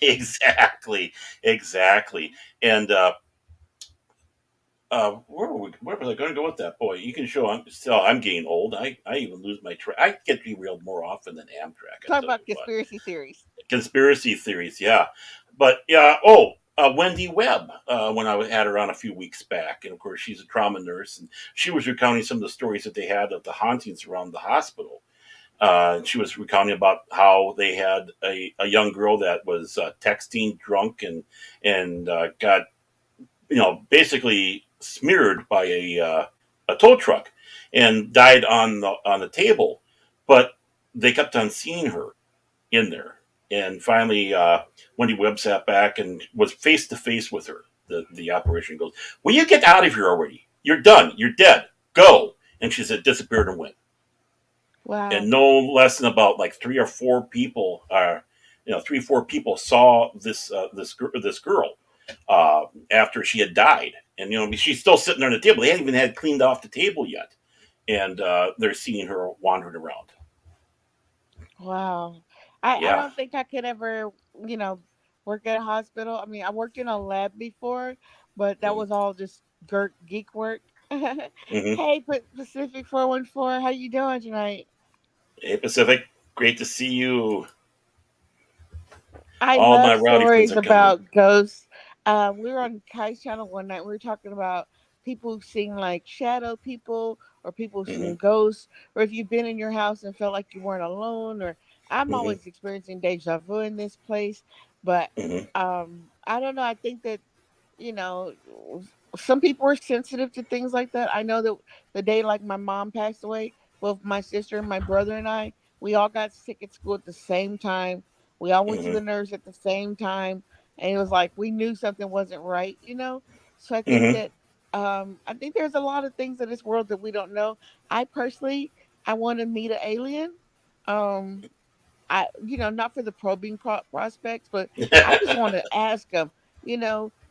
S2: Exactly, exactly. And where was I going to go with that? Boy, you can show I'm getting old. I even lose my track. I get derailed more often than Amtrak. I
S1: Talk
S2: tell you
S1: about
S2: what.
S1: conspiracy theories.
S2: Conspiracy theories, yeah. But yeah. Oh, Wendy Webb. When I had her on a few weeks back, and of course she's a trauma nurse, and she was recounting some of the stories that they had of the hauntings around the hospital. She was recounting about how they had a young girl that was texting drunk and got basically smeared by a tow truck and died on the table, but they kept on seeing her in there. And finally, Wendy Webb sat back and was face to face with her. The operation goes, "Will you get out of here already? You're done. You're dead. Go." And she said, disappeared and went. And
S1: Wow.
S2: no less than about like three or four people three or four people saw this girl after she had died, and she's still sitting there on the table. They hadn't even had cleaned off the table yet, and they're seeing her wandering around.
S1: Wow. I
S2: Yeah.
S1: don't think I could ever, you know, work at a hospital. I mean, I worked in a lab before, but that
S2: Mm-hmm.
S1: was all just geek work.
S2: Mm-hmm.
S1: Hey, Pacific 414, how you doing tonight?
S2: Hey, Pacific, great to see you.
S1: I
S2: All my
S1: love
S2: rowdy friends
S1: stories
S2: are coming in.
S1: about ghosts. We were on Kai's channel one night. We were talking about people who've seen like shadow people or people who've
S2: Mm-hmm.
S1: seen ghosts, or if you've been in your house and felt like you weren't alone, or I'm
S2: Mm-hmm.
S1: always experiencing deja vu in this place. But
S2: Mm-hmm.
S1: I don't know. I think that you know, some people are sensitive to things like that. I know that the day like my mom passed away, both my sister and my brother and I, we all got sick at school at the same time. We all went to
S2: Mm-hmm.
S1: the nurse at the same time, and it was like we knew something wasn't right. So I think
S2: Mm-hmm.
S1: that I think there's a lot of things in this world that we don't know. I personally, I want to meet an alien. Um, not for the probing prospects, but I just want to ask them,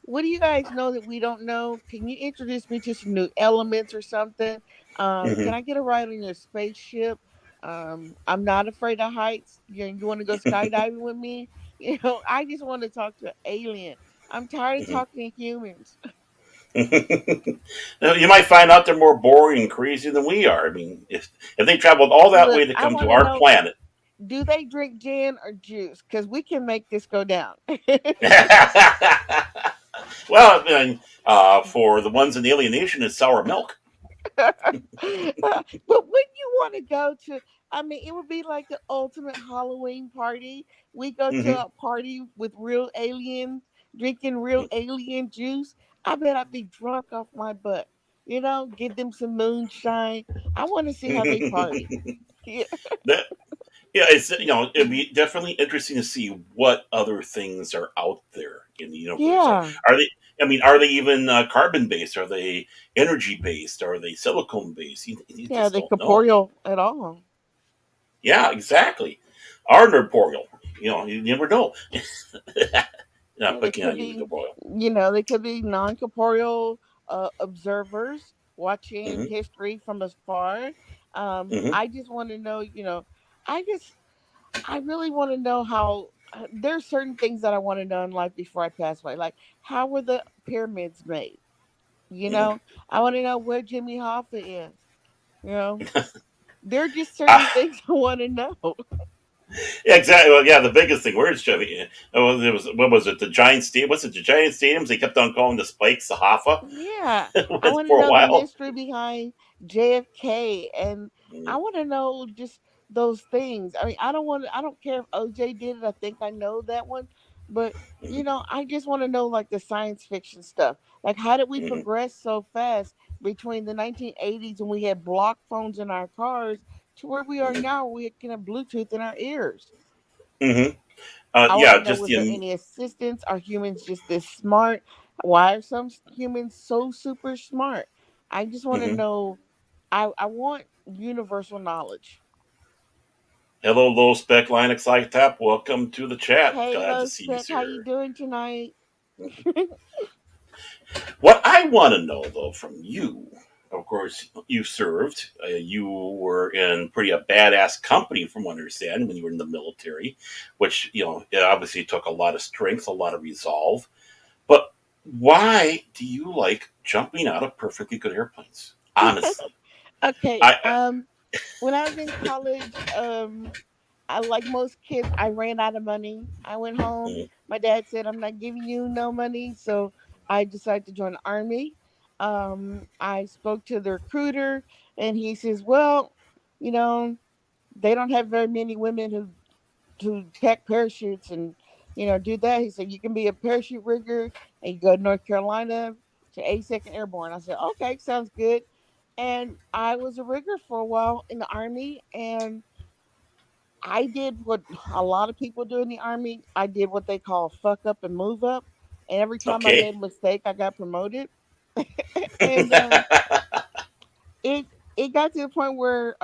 S1: what do you guys know that we don't know? Can you introduce me to some new elements or something? Can
S2: Hmm.
S1: I get a ride on your spaceship? I'm not afraid of heights. You want to go skydiving with me? I just want to talk to an alien. I'm tired of talking to humans.
S2: You might find out they're more boring and crazy than we are. I mean, if they traveled all that way
S1: Look,
S2: to
S1: I
S2: come
S1: want
S2: to
S1: to
S2: our
S1: know,
S2: planet,
S1: do they drink gin or juice? Because we can make this go down.
S2: well, I mean, for the ones in alienation, it's sour milk.
S1: But wouldn't you want to go to? I mean, it would be like the ultimate Halloween party. We go to
S2: Hmm.
S1: a party with real aliens, drinking real alien juice. I bet I'd be drunk off my butt. Give them some moonshine. I want to see how they party. Yeah,
S2: that, yeah, it's it'd be definitely interesting to see what other things are out there in the universe.
S1: yeah,
S2: Are they? I mean, are they even carbon based? Are they energy based? Are they silicone based? You
S1: yeah.
S2: just
S1: They
S2: don't know.
S1: corporeal at all.
S2: Yeah, exactly. Are corporeal? You never know. Not
S1: Yeah, they
S2: picking
S1: could
S2: on you,
S1: be,
S2: corporeal.
S1: they could be non-corporeal observers watching
S2: Hmm.
S1: history from afar.
S2: Hmm.
S1: I just want to know, I just, I really want to know how. There's certain things that I want to know in life before I pass away. Like, how were the pyramids made? You
S2: Hmm.
S1: know, I want to know where Jimmy Hoffa is. You know, there are just certain
S2: Ah,
S1: things I want to know.
S2: yeah, exactly. Well, yeah, the biggest thing. Where's Chevy? Oh, it was what was it? The giant stadium? What's it? The giant stadiums? They kept on calling the spikes the Hoffa
S1: Yeah, I want to
S2: for a
S1: know the
S2: while.
S1: history behind JFK, and I want to know just those things. I mean, I don't care if OJ did it. I think I know that one, but I just want to know like the science fiction stuff. Like, how did we
S2: Hmm.
S1: progress so fast between the 1980s when we had block phones in our cars to where we are
S2: Hmm.
S1: now? We can have Bluetooth in our ears.
S2: Hmm.
S1: I want to
S2: Yeah,
S1: know,
S2: just
S1: was there any assistance? Are humans just this smart? Why are some humans so super smart? I just want to
S2: mhm.
S1: know. I want universal knowledge.
S2: Hello, low spec Linux like tap. Welcome to the chat.
S1: Hey,
S2: Glad
S1: low
S2: to see you
S1: spec, how you
S2: here.
S1: doing tonight?
S2: What I want to know though from you, of course, you served. You were in pretty a badass company, from what I understand, when you were in the military, which it obviously took a lot of strength, a lot of resolve. But why do you like jumping out of perfectly good airplanes? Honestly,
S1: Okay.
S2: I.
S1: When I was in college, I like most kids, I ran out of money. I went home.
S2: Mhm.
S1: My dad said, "I'm not giving you no money," so I decided to join the army. I spoke to the recruiter, and he says, "Well, you know, they don't have very many women who pack parachutes and do that." He said, "You can be a parachute rigger, and you go to North Carolina to 82nd Airborne." I said, "Okay, sounds good." And I was a rigger for a while in the army, and I did what a lot of people do in the army. I did what they call fuck up and move up. And every time I
S2: Okay.
S1: made a mistake, I got promoted. And it it got to the point where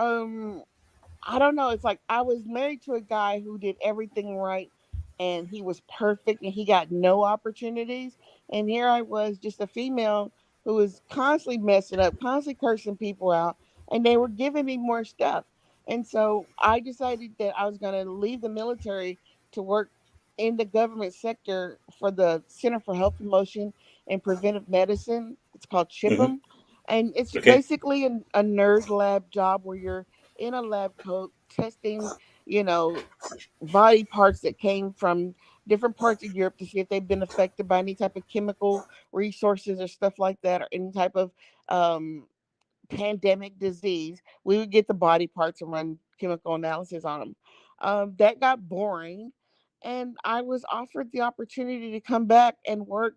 S1: I don't know. It's like I was married to a guy who did everything right and he was perfect and he got no opportunities. And here I was, just a female who was constantly messing up, constantly cursing people out, and they were giving me more stuff. And so I decided that I was going to leave the military to work in the government sector for the Center for Health Promotion and Preventive Medicine. It's called
S2: Hmm.
S1: CHIPM. And it's
S2: Okay.
S1: basically a nerd lab job where you're in a lab coat testing, you know, body parts that came from different parts of Europe to see if they've been affected by any type of chemical resources or stuff like that, or any type of um, pandemic disease. We would get the body parts and run chemical analysis on them. That got boring, and I was offered the opportunity to come back and work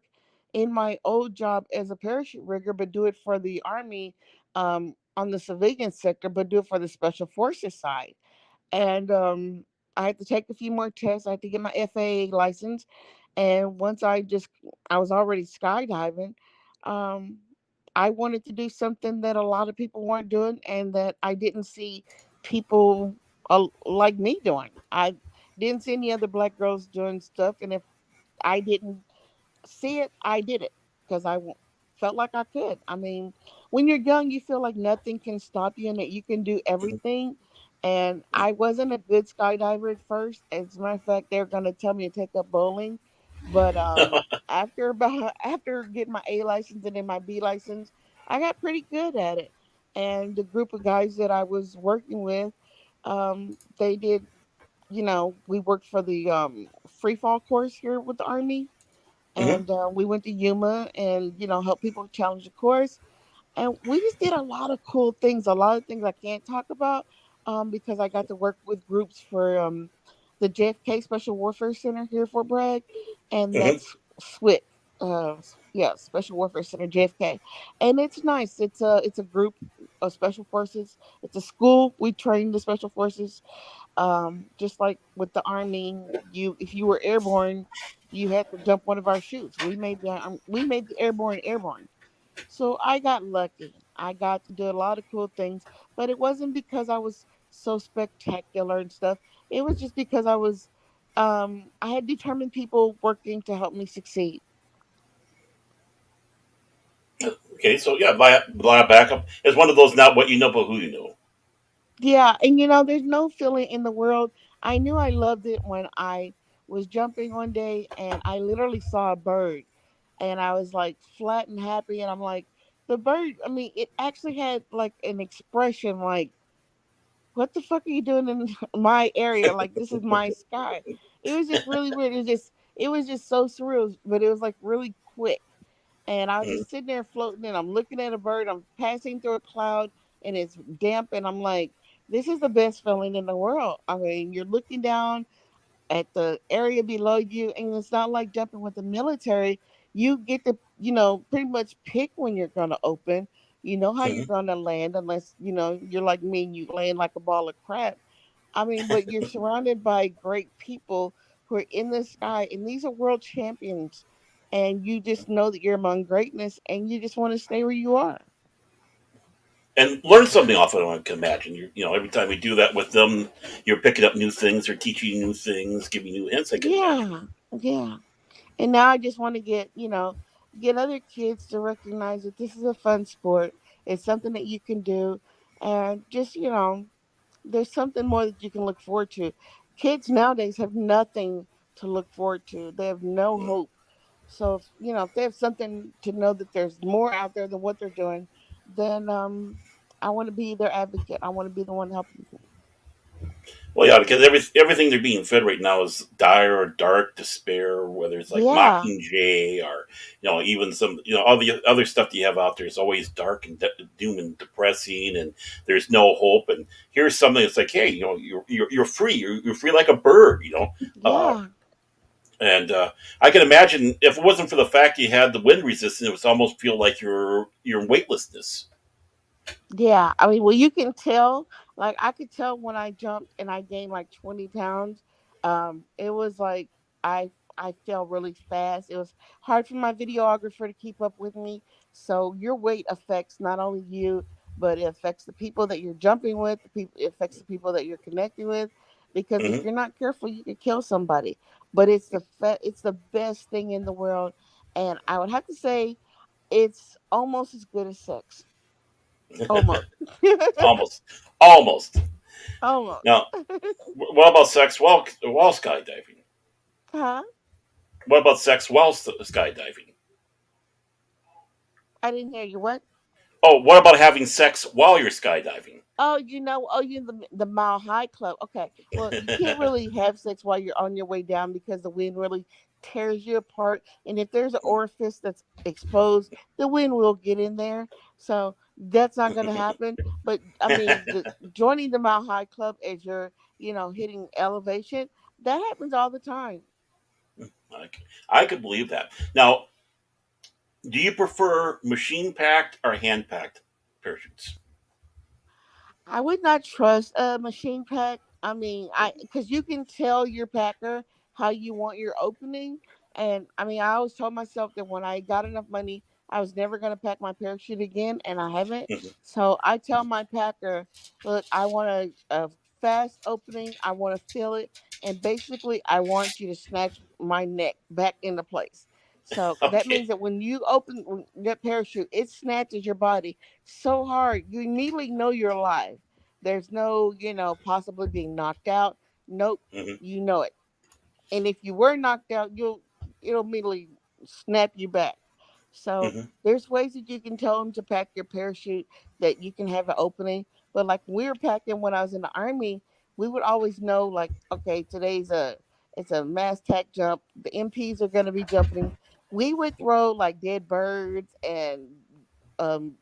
S1: in my old job as a parachute rigger, but do it for the Army on the civilian sector, but do it for the Special Forces side. And I had to take a few more tests. I had to get my FAA license. And once I was already skydiving. Um, I wanted to do something that a lot of people weren't doing and that I didn't see people like me doing. I didn't see any other black girls doing stuff, and if I didn't see it, I did it because felt like I could. I mean, when you're young, you feel like nothing can stop you and that you can do everything. And I wasn't a good skydiver at first. As a matter of fact, they're gonna tell me to take up bowling, but after about after getting my A license and then my B license, I got pretty good at it. And the group of guys that I was working with, they did. We worked for the free fall course here with the Army,
S2: Hmm.
S1: and we went to Yuma and helped people challenge the course, and we just did a lot of cool things, a lot of things I can't talk about, because I got to work with groups for the JFK Special Warfare Center here for Bragg, and
S2: Hmm.
S1: that's SWIC. Yeah, Special Warfare Center JFK, and it's nice. It's a group of special forces. It's a school. We train the special forces, just like with the Army. If you were airborne, you had to jump one of our chutes. We made the airborne. So I got lucky. I got to do a lot of cool things, but it wasn't because I was so spectacular and stuff. It was just because I had determined people working to help me succeed.
S2: Okay, so yeah, by backup is one of those not what you know, but who you know.
S1: Yeah, and there's no feeling in the world. I knew I loved it when I was jumping one day and I literally saw a bird and I was like flat and happy, and I'm like, the bird, I mean, it actually had like an expression like, what the fuck are you doing in my area? Like, this is my sky. It was just really weird. It was just so surreal, but it was like really quick. And I was
S2: Mhm.
S1: just sitting there floating and I'm looking at a bird. I'm passing through a cloud and it's damp. And I'm like, this is the best feeling in the world. I mean, you're looking down at the area below you, and it's not like jumping with the military. You get to, pretty much pick when you're going to open. You know how you're
S2: Mhm.
S1: going to land, unless, you're like me and you land like a ball of crap. I mean, but you're surrounded by great people who are in the sky, and these are world champions. And you just know that you're among greatness, and you just want to stay where you are.
S2: And learn something off of it. I can imagine. Every time we do that with them, you're picking up new things, they're teaching you new things, giving you hints. I can imagine.
S1: Yeah, yeah. And now I just want to get other kids to recognize that this is a fun sport. It's something that you can do, and just there's something more that you can look forward to. Kids nowadays have nothing to look forward to. They have no hope. So if they have something to know that there's more out there than what they're doing, then I want to be their advocate. I want to be the one helping them.
S2: Well, yeah, because everything they're being fed right now is dire or dark despair, whether it's like
S1: Yeah,
S2: Mockingjay or even some all the other stuff that you have out there is always dark and doom and depressing, and there's no hope. And here's something that's like, hey, you're free, you're free like a bird, uh,
S1: yeah.
S2: and I can imagine if it wasn't for the fact you had the wind resistance, it would almost feel like you're in weightlessness.
S1: Yeah, I mean, well, you can tell. Like, I could tell when I jumped and I gained like 20 pounds. It was like I fell really fast. It was hard for my videographer to keep up with me. So your weight affects not only you, but it affects the people that you're jumping with. It affects the people that you're connecting with. Because if
S2: Hmm.
S1: you're not careful, you could kill somebody. But it's the best thing in the world, and I would have to say it's almost as good as sex. Almost.
S2: Almost, almost.
S1: Almost.
S2: Now, what about sex while skydiving?
S1: Huh?
S2: What about sex while skydiving?
S1: I didn't hear you. What?
S2: Oh, what about having sex while you're skydiving?
S1: Oh, you the Mile High Club. Okay. Well, you can't really have sex while you're on your way down because the wind really tears you apart. And if there's an orifice that's exposed, the wind will get in there. So that's not going to happen. But I mean, joining the Mile High Club as you're, hitting elevation, that happens all the time.
S2: I, I could believe that. Now, do you prefer machine packed or hand packed parachutes?
S1: I would not trust a machine pack. I mean, because you can tell your packer how you want your opening, and I mean, I always told myself that when I got enough money, I was never going to pack my parachute again, and I haven't.
S2: Hmm.
S1: So I tell my packer, look, I want a fast opening. I want to feel it. And basically, I want you to snatch my neck back into place. So that
S2: Okay.
S1: means that when that parachute, it snatches your body so hard, you immediately know you're alive. There's no, possibly being knocked out. Nope,
S2: Hmm.
S1: you know it. And if you were knocked out, it'll immediately snap you back. So
S2: Hmm.
S1: there's ways that you can tell them to pack your parachute that you can have an opening. But like we were packing when I was in the army, we would always know like, okay, it's a mass tack jump. The MPs are going to be jumping. We would throw like dead birds and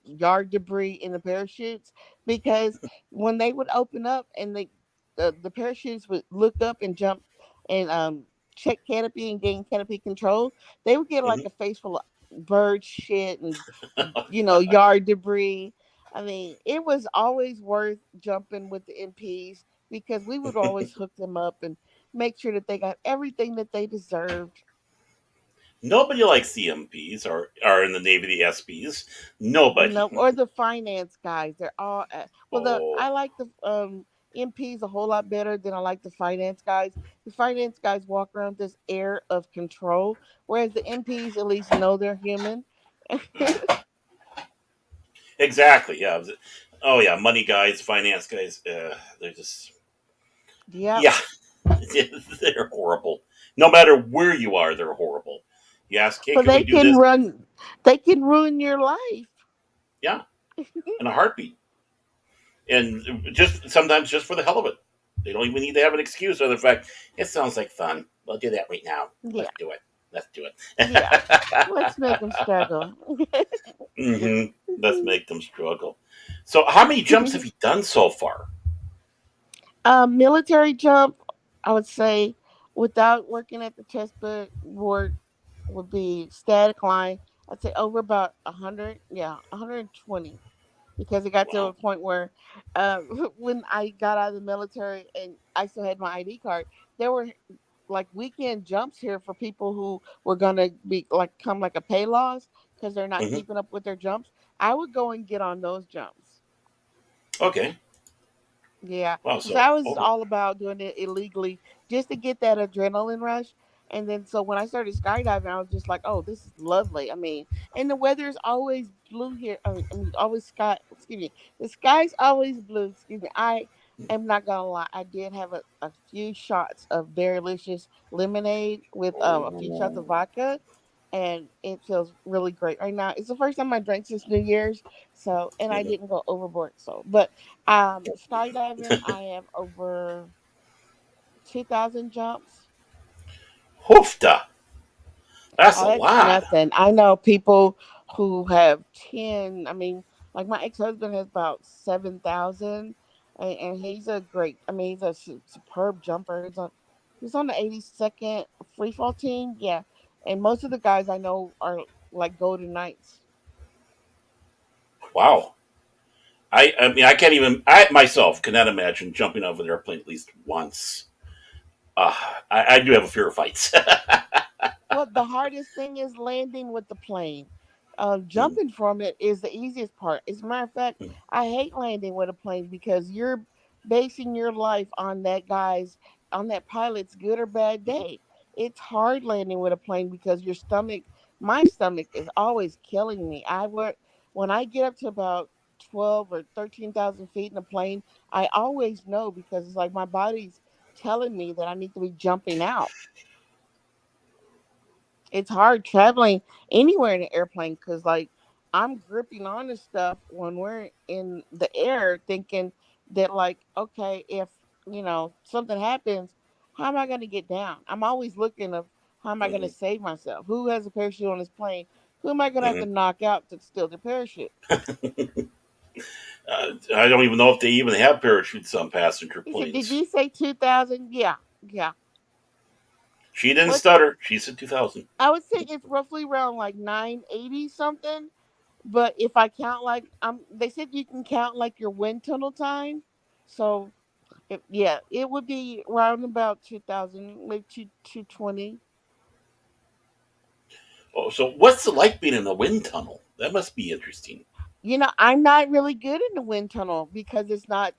S1: yard debris in the parachutes because when they would open up and the parachutes would look up and jump and check canopy and gain canopy control, they would get like
S2: Hmm.
S1: a face full of bird shit and yard debris. I mean, it was always worth jumping with the MPs because we would always hook them up and make sure that they got everything that they deserved.
S2: Nobody likes the MPs or are in the Navy the SPs. Nobody.
S1: No, or the finance guys. They're all well. The
S2: Oh.
S1: I like the MPs a whole lot better than I like the finance guys. The finance guys walk around this air of control, whereas the MPs at least know they're human.
S2: Exactly. Yeah. Oh yeah. Money guys, finance guys. They're just
S1: Yep.
S2: yeah. They're horrible. No matter where you are, they're horrible. You ask, hey,
S1: But
S2: can we do this?
S1: they can ruin your life.
S2: Yeah, in a heartbeat. And just sometimes just for the hell of it. They don't even need to have an excuse other than the fact it sounds like fun. We'll do that right now.
S1: Yeah,
S2: Let's do it. Let's do
S1: yeah.
S2: it.
S1: Let's make them struggle.
S2: Hmm. Let's make them struggle. So, how many jumps have you done so far?
S1: Military jump, I would say, without working at the test board, would be static line. I'd say over about 100, yeah, 120, because it got to a
S2: Wow.
S1: point where, when I got out of the military and I still had my ID card, there were like weekend jumps here for people who were gonna be like come like a pay loss because they're not
S2: Hmm.
S1: keeping up with their jumps. I would go and get on those jumps.
S2: Okay.
S1: Yeah,
S2: Wow.
S1: because
S2: So,
S1: I was
S2: over.
S1: all about doing it illegally just to get that adrenaline rush. And then, so when I started skydiving, I was just like, "Oh, this is lovely." I mean, and the weather is always blue here. I mean, always sky. Excuse me, the sky's always blue. Excuse me. I am not gonna lie. I did have a few shots of very delicious lemonade with a few shots of vodka, and it feels really great right now. It's the first time I drank since New Year's, so and I
S2: Mhm.
S1: didn't go overboard. So, but skydiving, I have over 2,000 jumps.
S2: Hoofda. That's
S1: Oh,
S2: a
S1: that's
S2: lot.
S1: nothing. I know people who have 10. I mean, like my ex husband has about 7,000, and he's a great. I mean, he's a superb jumper. He's on the 82nd free fall team. Yeah, and most of the guys I know are like Golden Knights.
S2: Wow. I mean, I can't even, I myself cannot imagine jumping off an airplane at least once. Uh, I do have a fear of heights.
S1: Well, the hardest thing is landing with the plane.
S2: Mhm.
S1: Jumping from it is the easiest part. As a matter of fact,
S2: Mhm.
S1: I hate landing with a plane because you're basing your life on that pilot's good or bad day. It's hard landing with a plane because my stomach is always killing me. When I get up to about 12 or 13,000 feet in a plane, I always know because it's like my body's telling me that I need to be jumping out. It's hard traveling anywhere in an airplane because like I'm gripping on to stuff when we're in the air thinking that like, okay, if something happens, how am I going to get down? I'm always looking of how am I going to
S2: Mhm.
S1: save myself? Who has a parachute on this plane? Who am I going to have to
S2: Mhm.
S1: knock out to steal the parachute?
S2: I don't even know if they even have parachutes on passenger
S1: He said, did
S2: planes.
S1: you say 2,000? Yeah, yeah.
S2: She didn't
S1: What
S2: stutter. She said 2000.
S1: I would say it's roughly around like 980 something. But if I count like they said you can count like your wind tunnel time. So yeah, it would be around about 2,000, maybe 220.
S2: Oh, so what's it like being in a wind tunnel? That must be interesting.
S1: I'm not really good in the wind tunnel because it's not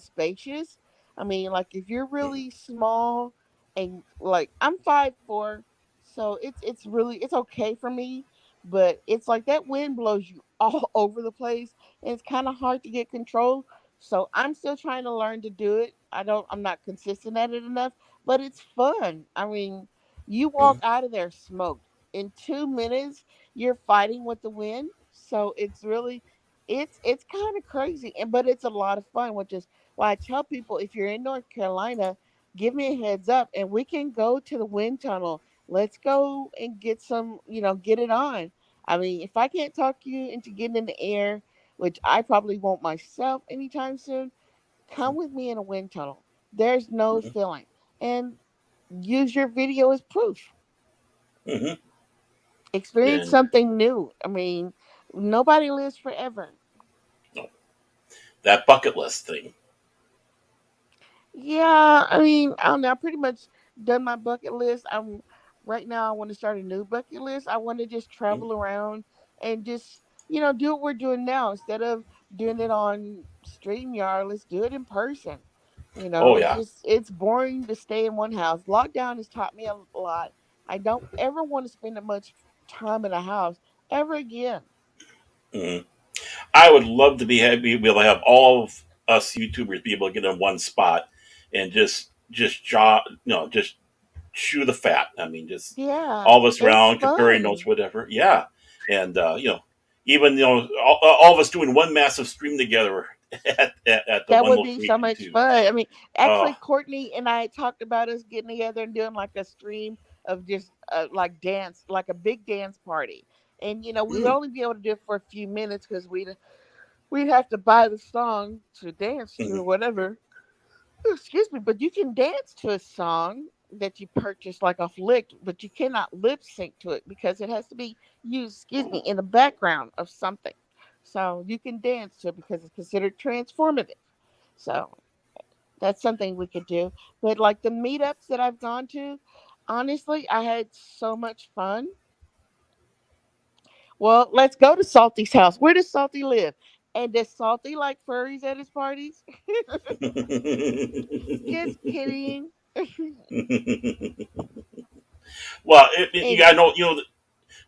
S1: spacious. I mean, like if you're really small and like I'm 5'4", so it's okay for me, but it's like that wind blows you all over the place and it's kind of hard to get control. So I'm still trying to learn to do it. I'm not consistent at it enough, but it's fun. I mean, you walk
S2: Mhm.
S1: out of there smoked. In 2 minutes, you're fighting with the wind. So it's kind of crazy, and but it's a lot of fun, which is why I tell people if you're in North Carolina, give me a heads up and we can go to the wind tunnel. Let's go and get some, get it on. I mean, if I can't talk you into getting in the air, which I probably won't myself anytime soon, come with me in a wind tunnel. There's no
S2: Mhm.
S1: feeling. And use your video as proof.
S2: Mhm.
S1: Experience
S2: And
S1: something new. I mean, nobody lives forever.
S2: no, that bucket list thing.
S1: Yeah, I mean, I don't know. I pretty much done my bucket list. I'm right now. I want to start a new bucket list. I want to just
S2: Mhm.
S1: travel around and just do what we're doing now instead of doing it on Streamyard. Let's do it in person.
S2: Oh
S1: It's
S2: yeah.
S1: just it's boring to stay in one house. Lockdown has taught me a lot. I don't ever want to spend that much time in a house ever again.
S2: Mhm. I would love to be able to have all of us YouTubers be able to get in one spot and just just chew the fat. I mean, just
S1: Yeah,
S2: all of us
S1: it's
S2: around comparing notes,
S1: fun.
S2: whatever. Yeah, and even all of us doing one massive stream together at the
S1: That
S2: one
S1: would be so
S2: location
S1: much
S2: too.
S1: fun. I mean,
S2: Oh,
S1: actually, Courtney and I talked about us getting together and doing like a stream of just like dance, like a big dance party. And we'd
S2: mm,
S1: only be able to do it for a few minutes because we'd have to buy the song to dance to or
S2: mhm.
S1: whatever. Excuse me, but you can dance to a song that you purchased like off licked, but you cannot lip sync to it because it has to be used, excuse me, in the background of something. So you can dance to it because it's considered transformative. So that's something we could do. But like the meetups that I've gone to, honestly, I had so much fun. Well, let's go to Salty's house. Where does Salty live? And does Salty like furries at his parties? Just kidding.
S2: Well, you
S1: And
S2: gotta know,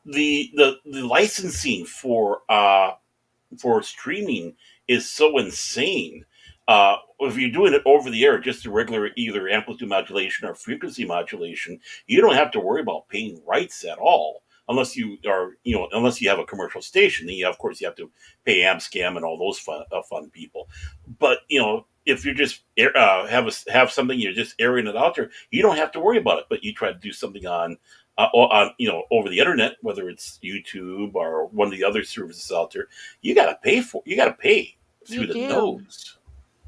S2: the licensing for streaming is so insane. If you're doing it over the air, just a regular either amplitude modulation or frequency modulation, you don't have to worry about paying rights at all. Unless you have a commercial station, then of course you have to pay Amscam and all those fun people. But if you just have something, you're just airing it out there, you don't have to worry about it. But you try to do something on over the internet, whether it's YouTube or one of the other services out there, you got to pay
S1: you
S2: through the
S1: do.
S2: nose.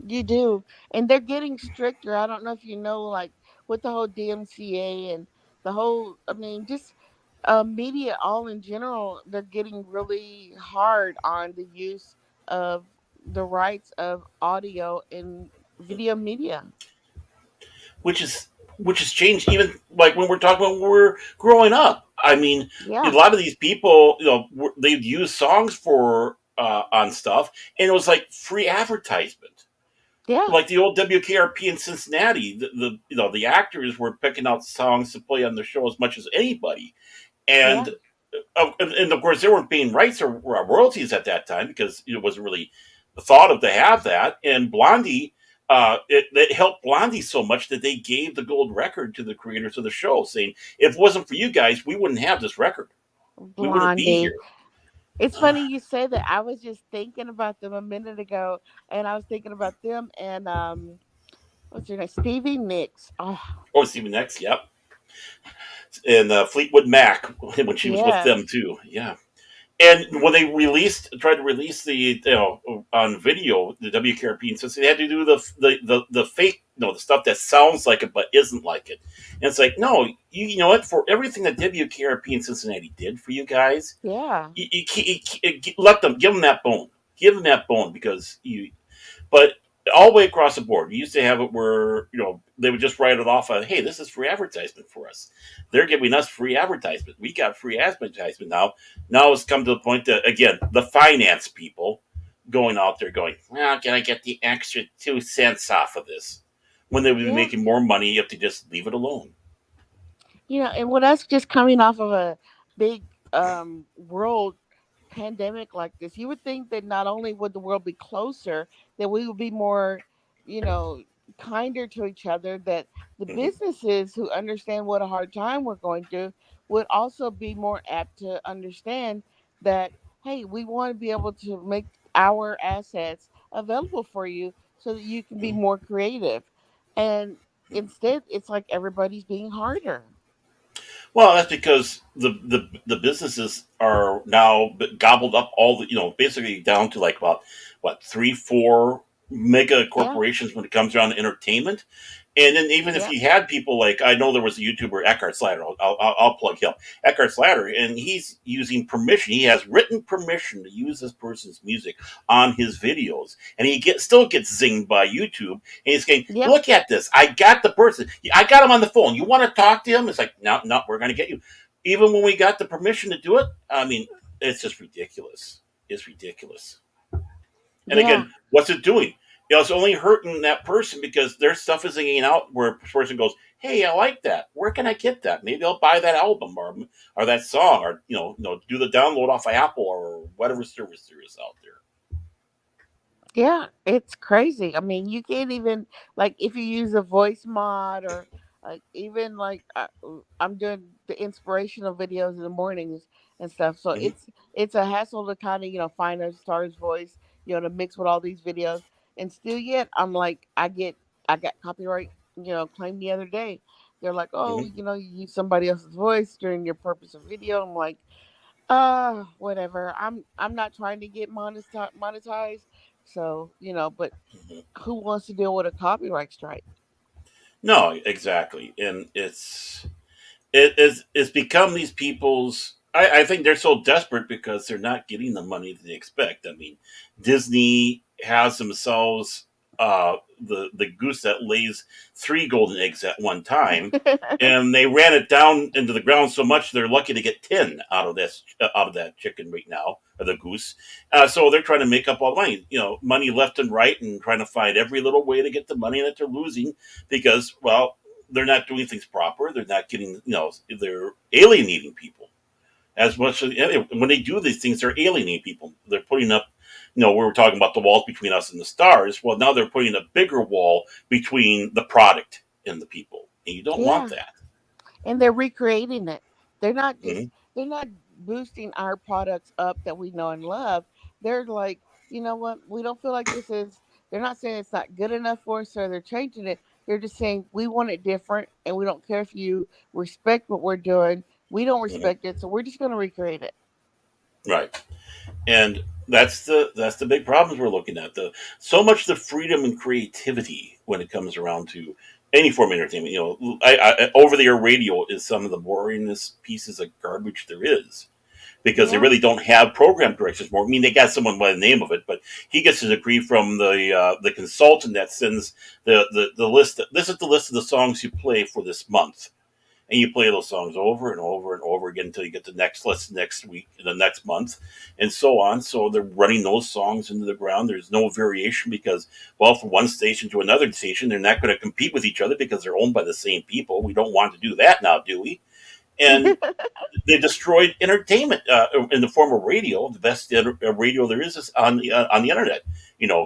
S1: You do. And they're getting stricter. I don't know if you know, like with the whole DMCA and the whole, I mean, just media all in general, they're getting really hard on the use of the rights of audio and video media.
S2: Which has changed even like when we're talking about when we're growing up. I mean, a
S1: Yeah.
S2: lot of these people, they'd use songs for on stuff, and it was like free advertisement.
S1: Yeah.
S2: Like the old WKRP in Cincinnati, the actors were picking out songs to play on the show as much as anybody,
S1: Yeah.
S2: and and of course they weren't paying rights or royalties at that time because it wasn't really thought of to have that. And Blondie, it helped Blondie so much that they gave the gold record to the creators of the show, saying if it wasn't for you guys, we wouldn't have this record. We wouldn't be
S1: Blondie.
S2: here.
S1: It's funny you say that. I was just thinking about them a minute ago, and I was thinking about them and what's your name? Stevie Nicks. Oh,
S2: Oh, Stevie Nicks, yep, and Fleetwood Mac when she was with them
S1: yes.
S2: too. Yeah. And when they tried to release on video, the WKRP, and since they had to do the fake, the stuff that sounds like it but isn't like it, and it's like, no, you know what? For everything that WKRP in Cincinnati did for you guys,
S1: Yeah.
S2: let them give them that bone, give them that bone because you. But all the way across the board. We used to have it where they would just write it off. Hey, this is free advertisement for us. They're giving us free advertisement. We got free advertisement now. Now it's come to the point that again, the finance people going out there going, well, can I get the extra 2 cents off of this? When they would be
S1: Yeah.
S2: making more money if they just leave it alone.
S1: And with us just coming off of a big world pandemic like this, you would think that not only would the world be closer, that we would be more, you know, kinder to each other, that the
S2: Hmm.
S1: businesses who understand what a hard time we're going through would also be more apt to understand that, hey, we want to be able to make our assets available for you so that you can be
S2: Hmm.
S1: more creative. And instead, it's like everybody's being harder.
S2: Well, that's because the businesses are now gobbled up all the basically down to like about what 3 4 mega
S1: Yeah,
S2: corporations when it comes around to entertainment. And then even if
S1: yeah,
S2: you had people like I know there was a YouTuber Eckhart Slatter, I'll plug him, Eckhart Slatter, and he's using permission. He has written permission to use this person's music on his videos, and he still gets zinged by YouTube. And he's saying,
S1: yeah,
S2: "Look at this! I got the person. I got him on the phone. You want to talk to him?" It's like, no, no, we're going to get you. Even when we got the permission to do it, I mean, it's just ridiculous. It's ridiculous. And
S1: yeah,
S2: again, what's it doing? It's only hurting that person because their stuff is hanging out where a person goes, "Hey, I like that. Where can I get that? Maybe I'll buy that album or that song, or do the download off of Apple or whatever service there is out there."
S1: yeah. It's crazy. I mean, you can't even like if you use a voice mod or like even like I'm doing the inspirational videos in the mornings and stuff. So
S2: Hmm.
S1: it's a hassle to kind of find a star's voice, to mix with all these videos. And still yet, I'm like I got copyright claim the other day. They're like, oh,
S2: Hmm.
S1: you use somebody else's voice during your purpose of video. I'm like, whatever. I'm not trying to get monetized. So, but
S2: Hmm.
S1: who wants to deal with a copyright strike?
S2: No, exactly, and it's become these people's. I think they're so desperate because they're not getting the money that they expect. I mean, Disney has themselves the goose that lays 3 golden eggs at one time, and they ran it down into the ground so much they're lucky to get 10 out of that chicken right now, or the goose. So they're trying to make up all the money, money left and right, and trying to find every little way to get the money that they're losing because, well, they're not doing things proper. They're not getting, they're alienating people as much as when they do these things, they're alienating people. They're putting up, we were talking about the walls between us and the stars. Well, now they're putting a bigger wall between the product and the people, and you don't want
S1: Yeah.
S2: that.
S1: And they're recreating it. They're not just
S2: Hmm.
S1: they're not boosting our products up that we know and love. They're like, you know what? We don't feel like this is they're not saying it's not good enough for us or they're changing it. They're just saying we want it different and we don't care if you respect what we're doing. We don't
S2: Hmm.
S1: respect it, so we're just gonna recreate it.
S2: Right. And that's the big problems we're looking at. The so much the freedom and creativity when it comes around to any form of entertainment. Over the air radio is some of the boringest pieces of garbage there is because they
S1: Yeah.
S2: really don't have program directions more. I mean, they got someone by the name of it, but he gets his degree from the consultant that sends the list. This is the list of the songs you play for this month, and you play those songs over and over and over again until you get the next list next week, the next month, and so on. So they're running those songs into the ground. There's no variation because, well, from one station to another station, they're not going to compete with each other because they're owned by the same people. We don't want to do that now, do we? And they destroyed entertainment in the form of radio. The best radio there is on the internet.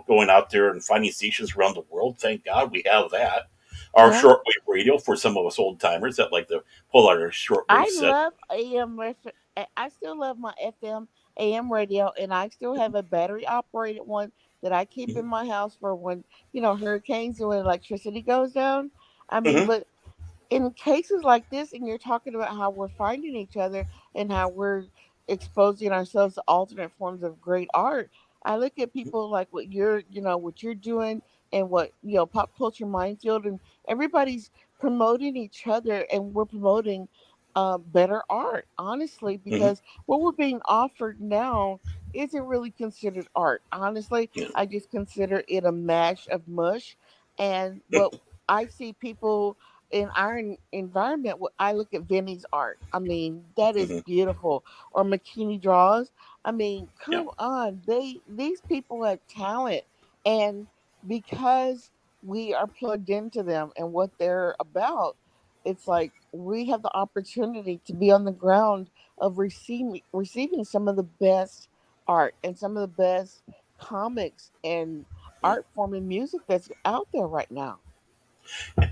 S2: Going out there and finding stations around the world. Thank God we have that. Our
S1: Yeah.
S2: shortwave radio for some of us old timers that like to pull out our shortwave
S1: I
S2: set.
S1: love I still love my FM AM radio, and I still have a battery operated one that I keep in my house for when hurricanes and when electricity goes down. I mean,
S2: Hmm.
S1: but in cases like this, and you're talking about how we're finding each other and how we're exposing ourselves to alternate forms of great art, I look at people like what you're doing and what pop culture minefield, and everybody's promoting each other, and we're promoting better art, honestly,
S2: Hmm.
S1: because what we're being offered now. isn't really considered art. Honestly,
S2: Yeah.
S1: I just consider it a mash of mush. And but I see people in our environment. I look at Vinny's art. I mean, that is
S2: Hmm.
S1: beautiful. Or McKinney draws. I mean,
S2: Yeah.
S1: come on. These people have talent, and because we are plugged into them and what they're about, it's like we have the opportunity to be on the ground of receiving some of the best art and some of the best comics and art form and music that's out there right now.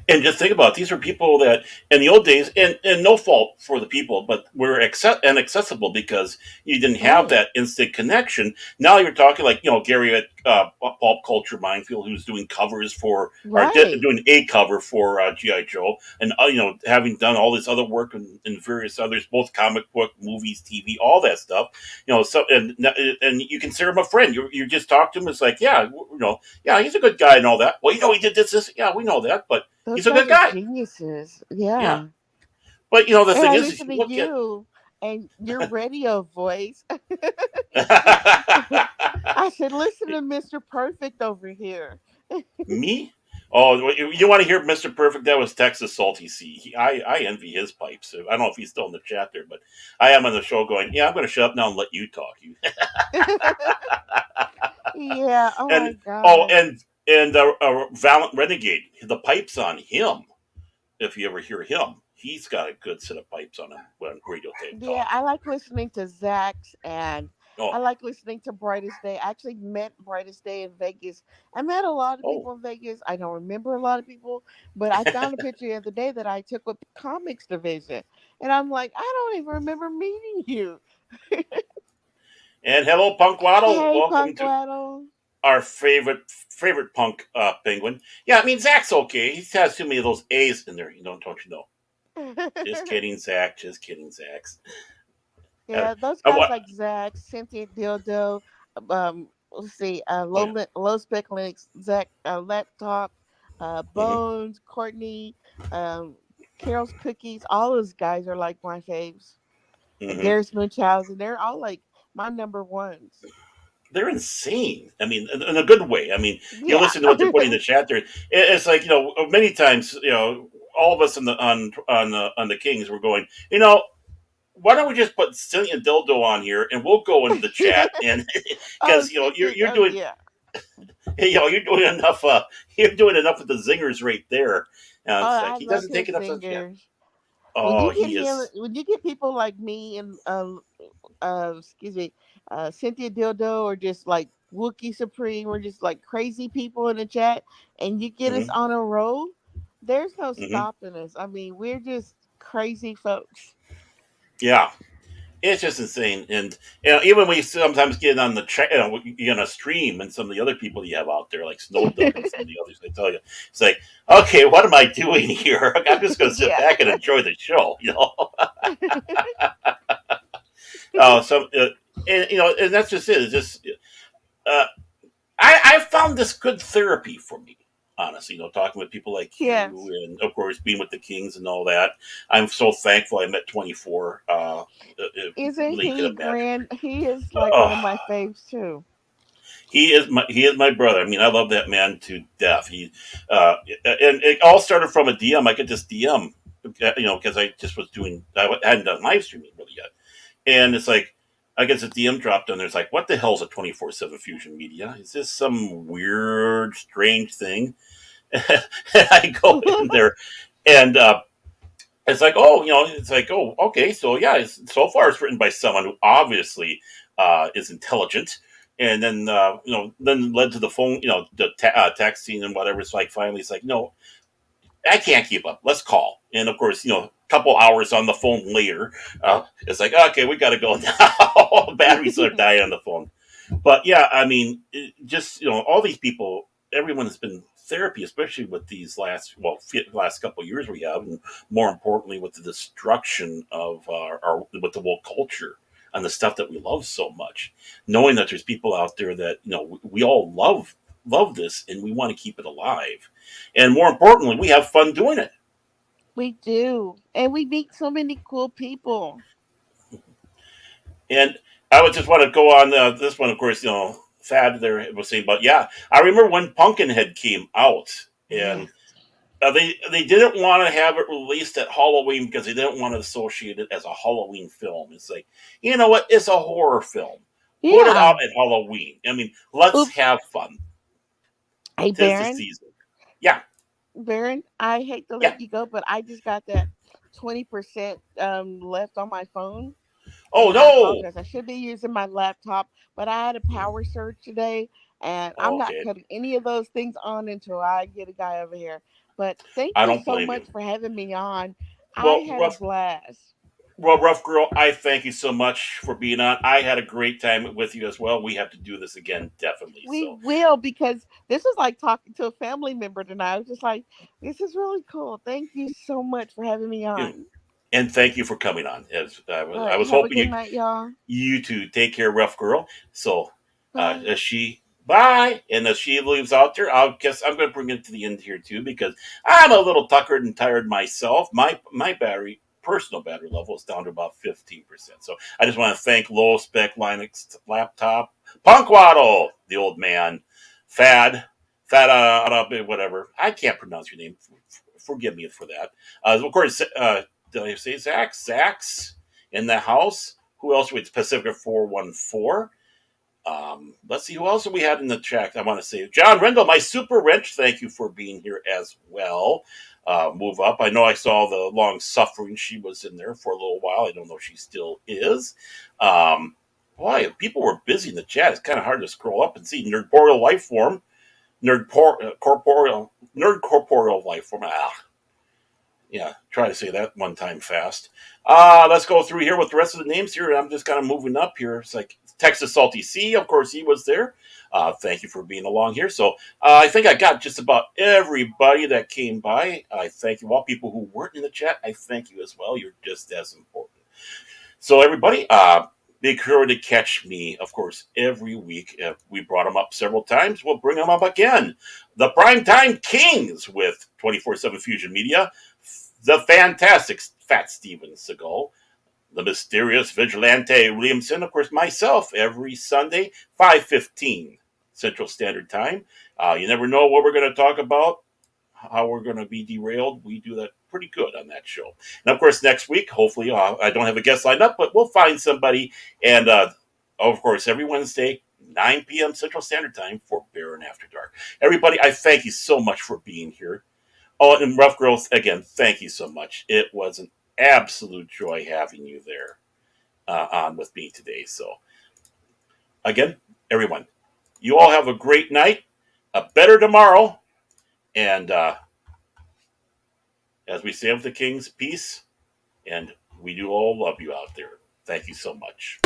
S2: And just think about it, these are people that in the old days, and no fault for the people, but were inaccessible because you didn't have
S1: Right.
S2: that instant connection. Now you're talking like Gary at Pulp Culture Minefield, who's doing covers for or
S1: Right.
S2: doing a cover for GI Joe, and having done all this other work in various others, both comic book, movies, TV, all that stuff. So and you consider him a friend. You just talk to him. It's like yeah, he's a good guy and all that. Well, he did this. Yeah, we know that, but
S1: Those
S2: he's a
S1: guys
S2: good
S1: are
S2: guy.
S1: geniuses.
S2: Yeah.
S1: Yeah.
S2: But the
S1: And
S2: thing
S1: I
S2: is
S1: listen
S2: you
S1: to
S2: look at
S1: you and your radio voice. I said, listen to Mr. Perfect over here.
S2: me. Oh, you want to hear Mr. Perfect? That was Texas Salty C. I envy his pipes. I don't know if he's still in the chat there, but I am on the show going, yeah, I'm going to shut up now and let you talk. You
S1: Yeah. Oh my
S2: and oh,
S1: gosh.
S2: and Valiant Renegade, the pipes on him. If you ever hear him, he's got a good set of pipes on him when radio tape
S1: Yeah,
S2: talk.
S1: I like listening to Zach's, and I
S2: Oh,
S1: like listening to Brightest Day. I actually met Brightest Day in Vegas. I met a lot of
S2: oh,
S1: people in Vegas. I don't remember a lot of people, but I found a picture the other day that I took with the comics division. And I'm like, I don't even remember meeting you.
S2: and hello, Punk Waddle.
S1: Hey,
S2: Welcome
S1: Punk
S2: to
S1: Waddle.
S2: our favorite punk penguin. Yeah, I mean Zach's okay. He has too many of those A's in there. Don't you know? Just kidding, Zach. Just kidding, Zach.
S1: Yeah, those
S2: I
S1: guys
S2: what?
S1: like Zach, Cynthia Dildo, let's see,
S2: Oh yeah.
S1: Low Spec Links, Zach, Laptop,
S2: Hmm.
S1: Bones, Courtney, um, Carol's Cookies. All those guys are like my faves.
S2: Hmm.
S1: Darius Munchausen, they're all like my number ones.
S2: They're insane. I mean, in a good way. I mean, you
S1: Yeah.
S2: listen to what they're putting in the chat there. It's like many times all of us on the Kings were going. Why don't we just put Silly and Dildo on here and we'll go into the chat and
S1: Oh,
S2: because
S1: Cynthia.
S2: you're
S1: Oh,
S2: doing
S1: yeah.
S2: you're doing enough you're doing enough with the zingers right there.
S1: Oh,
S2: It's like
S1: I
S2: he
S1: love
S2: doesn't take
S1: his
S2: enough of yeah.
S1: singers.
S2: Oh, he
S1: When you get people like me and excuse me, Cynthia Dildo, or just like Wookie Supreme, or just like crazy people in the chat, and you get us
S2: hmm
S1: on a roll, there's no
S2: hmm
S1: stopping us. I mean, we're just crazy folks.
S2: yeah. It's just insane, and even when you sometimes get on the you know, stream, and some of the other people you have out there, like Snow Dub and some of the others, they tell you, it's like, okay, what am I doing here? I'm just going to sit
S1: Yeah.
S2: back and enjoy the show. So, and that's just it. It's just uh, I found this good therapy for me. Honestly, talking with people like you,
S1: Yes.
S2: and of course being with the Kings and all that. I'm so thankful I met 24.
S1: Isn't
S2: Really could
S1: he
S2: imagine.
S1: grand? He is like one
S2: Oh,
S1: of my faves too.
S2: he is my brother. I mean, I love that man to death. And it all started from a DM. I could just DM, because I just was doing. I hadn't done live streaming really yet, and it's like I guess a DM dropped on there. It's like, what the hell's a 24/7 Fusion Media? Is this some weird, strange thing? And I go in there, and it's like, oh, it's like, oh, okay, so yeah, so far it's written by someone who obviously is intelligent, and then then led to the phone, the texting and whatever. It's like finally, it's like, no, I can't keep up. Let's call, and of course, a couple hours on the phone later, it's like, okay, we got to go now. Batteries are dying on the phone. But yeah, I mean, just all these people, everyone has been therapy, especially with these last couple of years we have, and more importantly with the destruction of our with the woke culture and the stuff that we love so much. Knowing that there's people out there that we all love this and we want to keep it alive, and more importantly, we have fun doing it.
S1: We do, and we meet so many cool people.
S2: And I would just want to go on this one, of course. Fad there was saying, but yeah, I remember when Pumpkinhead came out, and
S1: Yes.
S2: they didn't want to have it released at Halloween because they didn't want to associate it as a Halloween film. It's like, you know what? It's a horror film. Put it
S1: Yeah.
S2: out at Halloween. I mean, let's
S1: Oops.
S2: have fun.
S1: Hey,
S2: Tis the
S1: Baron.
S2: season. Yeah,
S1: Baron, I hate to
S2: yeah.
S1: let you go, but I just got that 20% left on my phone.
S2: Oh
S1: And I
S2: no.
S1: apologize. I should be using my laptop, but I had a power surge today, and I'm not
S2: Okay,
S1: cutting any of those things on until I get a guy over here. But thank
S2: I
S1: you
S2: don't
S1: so
S2: blame you.
S1: much for having me on. I
S2: Well,
S1: had a
S2: rough.
S1: blast.
S2: Well, rough girl, I thank you so much for being on. I had a great time with you as well. We have to do this again, definitely.
S1: We
S2: So,
S1: will, because this was like talking to a family member tonight. I was just like, this is really cool. Thank you so much for having me
S2: you know,
S1: on.
S2: and thank you for coming on. As
S1: All
S2: I
S1: right.
S2: was
S1: Have a
S2: hoping
S1: good
S2: you
S1: night, y'all.
S2: you to take care, rough girl. So,
S1: Bye.
S2: as she bye, and as she leaves out there, I guess I'm going to bring it to the end here too because I'm a little tuckered and tired myself. My battery. Personal battery level is down to about 15%. So I just want to thank low spec Linux laptop, Punkwaddle, the old man, Fad, whatever. I can't pronounce your name. Forgive me for that. Of course, did I say Zach? Zach's in the house. Who else? With Pacifica 414. Let's see who else we had in the chat. I want to say John Rendell, my super wrench. Thank you for being here as well. Move up. I know I saw the long suffering. She was in there for a little while. I don't know if she still is. Um, Boy, people were busy in the chat. It's kind of hard to scroll up and see Nerdboreal life form, nerd corporeal life form. Yeah, try to say that one time fast. Let's go through here with the rest of the names here. I'm just kind of moving up here. It's like Texas Salty C, of course, he was there. Thank you for being along here. So I think I got just about everybody that came by. I thank you all. People who weren't in the chat, I thank you as well. You're just as important. So everybody, be sure to catch me, of course, every week. We brought them up several times. We'll bring them up again. The Primetime Kings with 24/7 Fusion Media, the fantastic Fat Steven Seagal, the mysterious Vigilante Williamson, of course, myself, every Sunday, 5:15 Central Standard Time. You never know what we're going to talk about, how we're going to be derailed. We do that pretty good on that show. And of course, next week, hopefully, I don't have a guest lined up, but we'll find somebody. And of course, every Wednesday, 9 p.m. Central Standard Time for Baron After Dark. Everybody, I thank you so much for being here. Oh, and Rough Girls, again, thank you so much. It was an absolute joy having you there on with me today. So, again, everyone, you all have a great night, a better tomorrow, and as we say with the Kings, peace, and we do all love you out there. Thank you so much.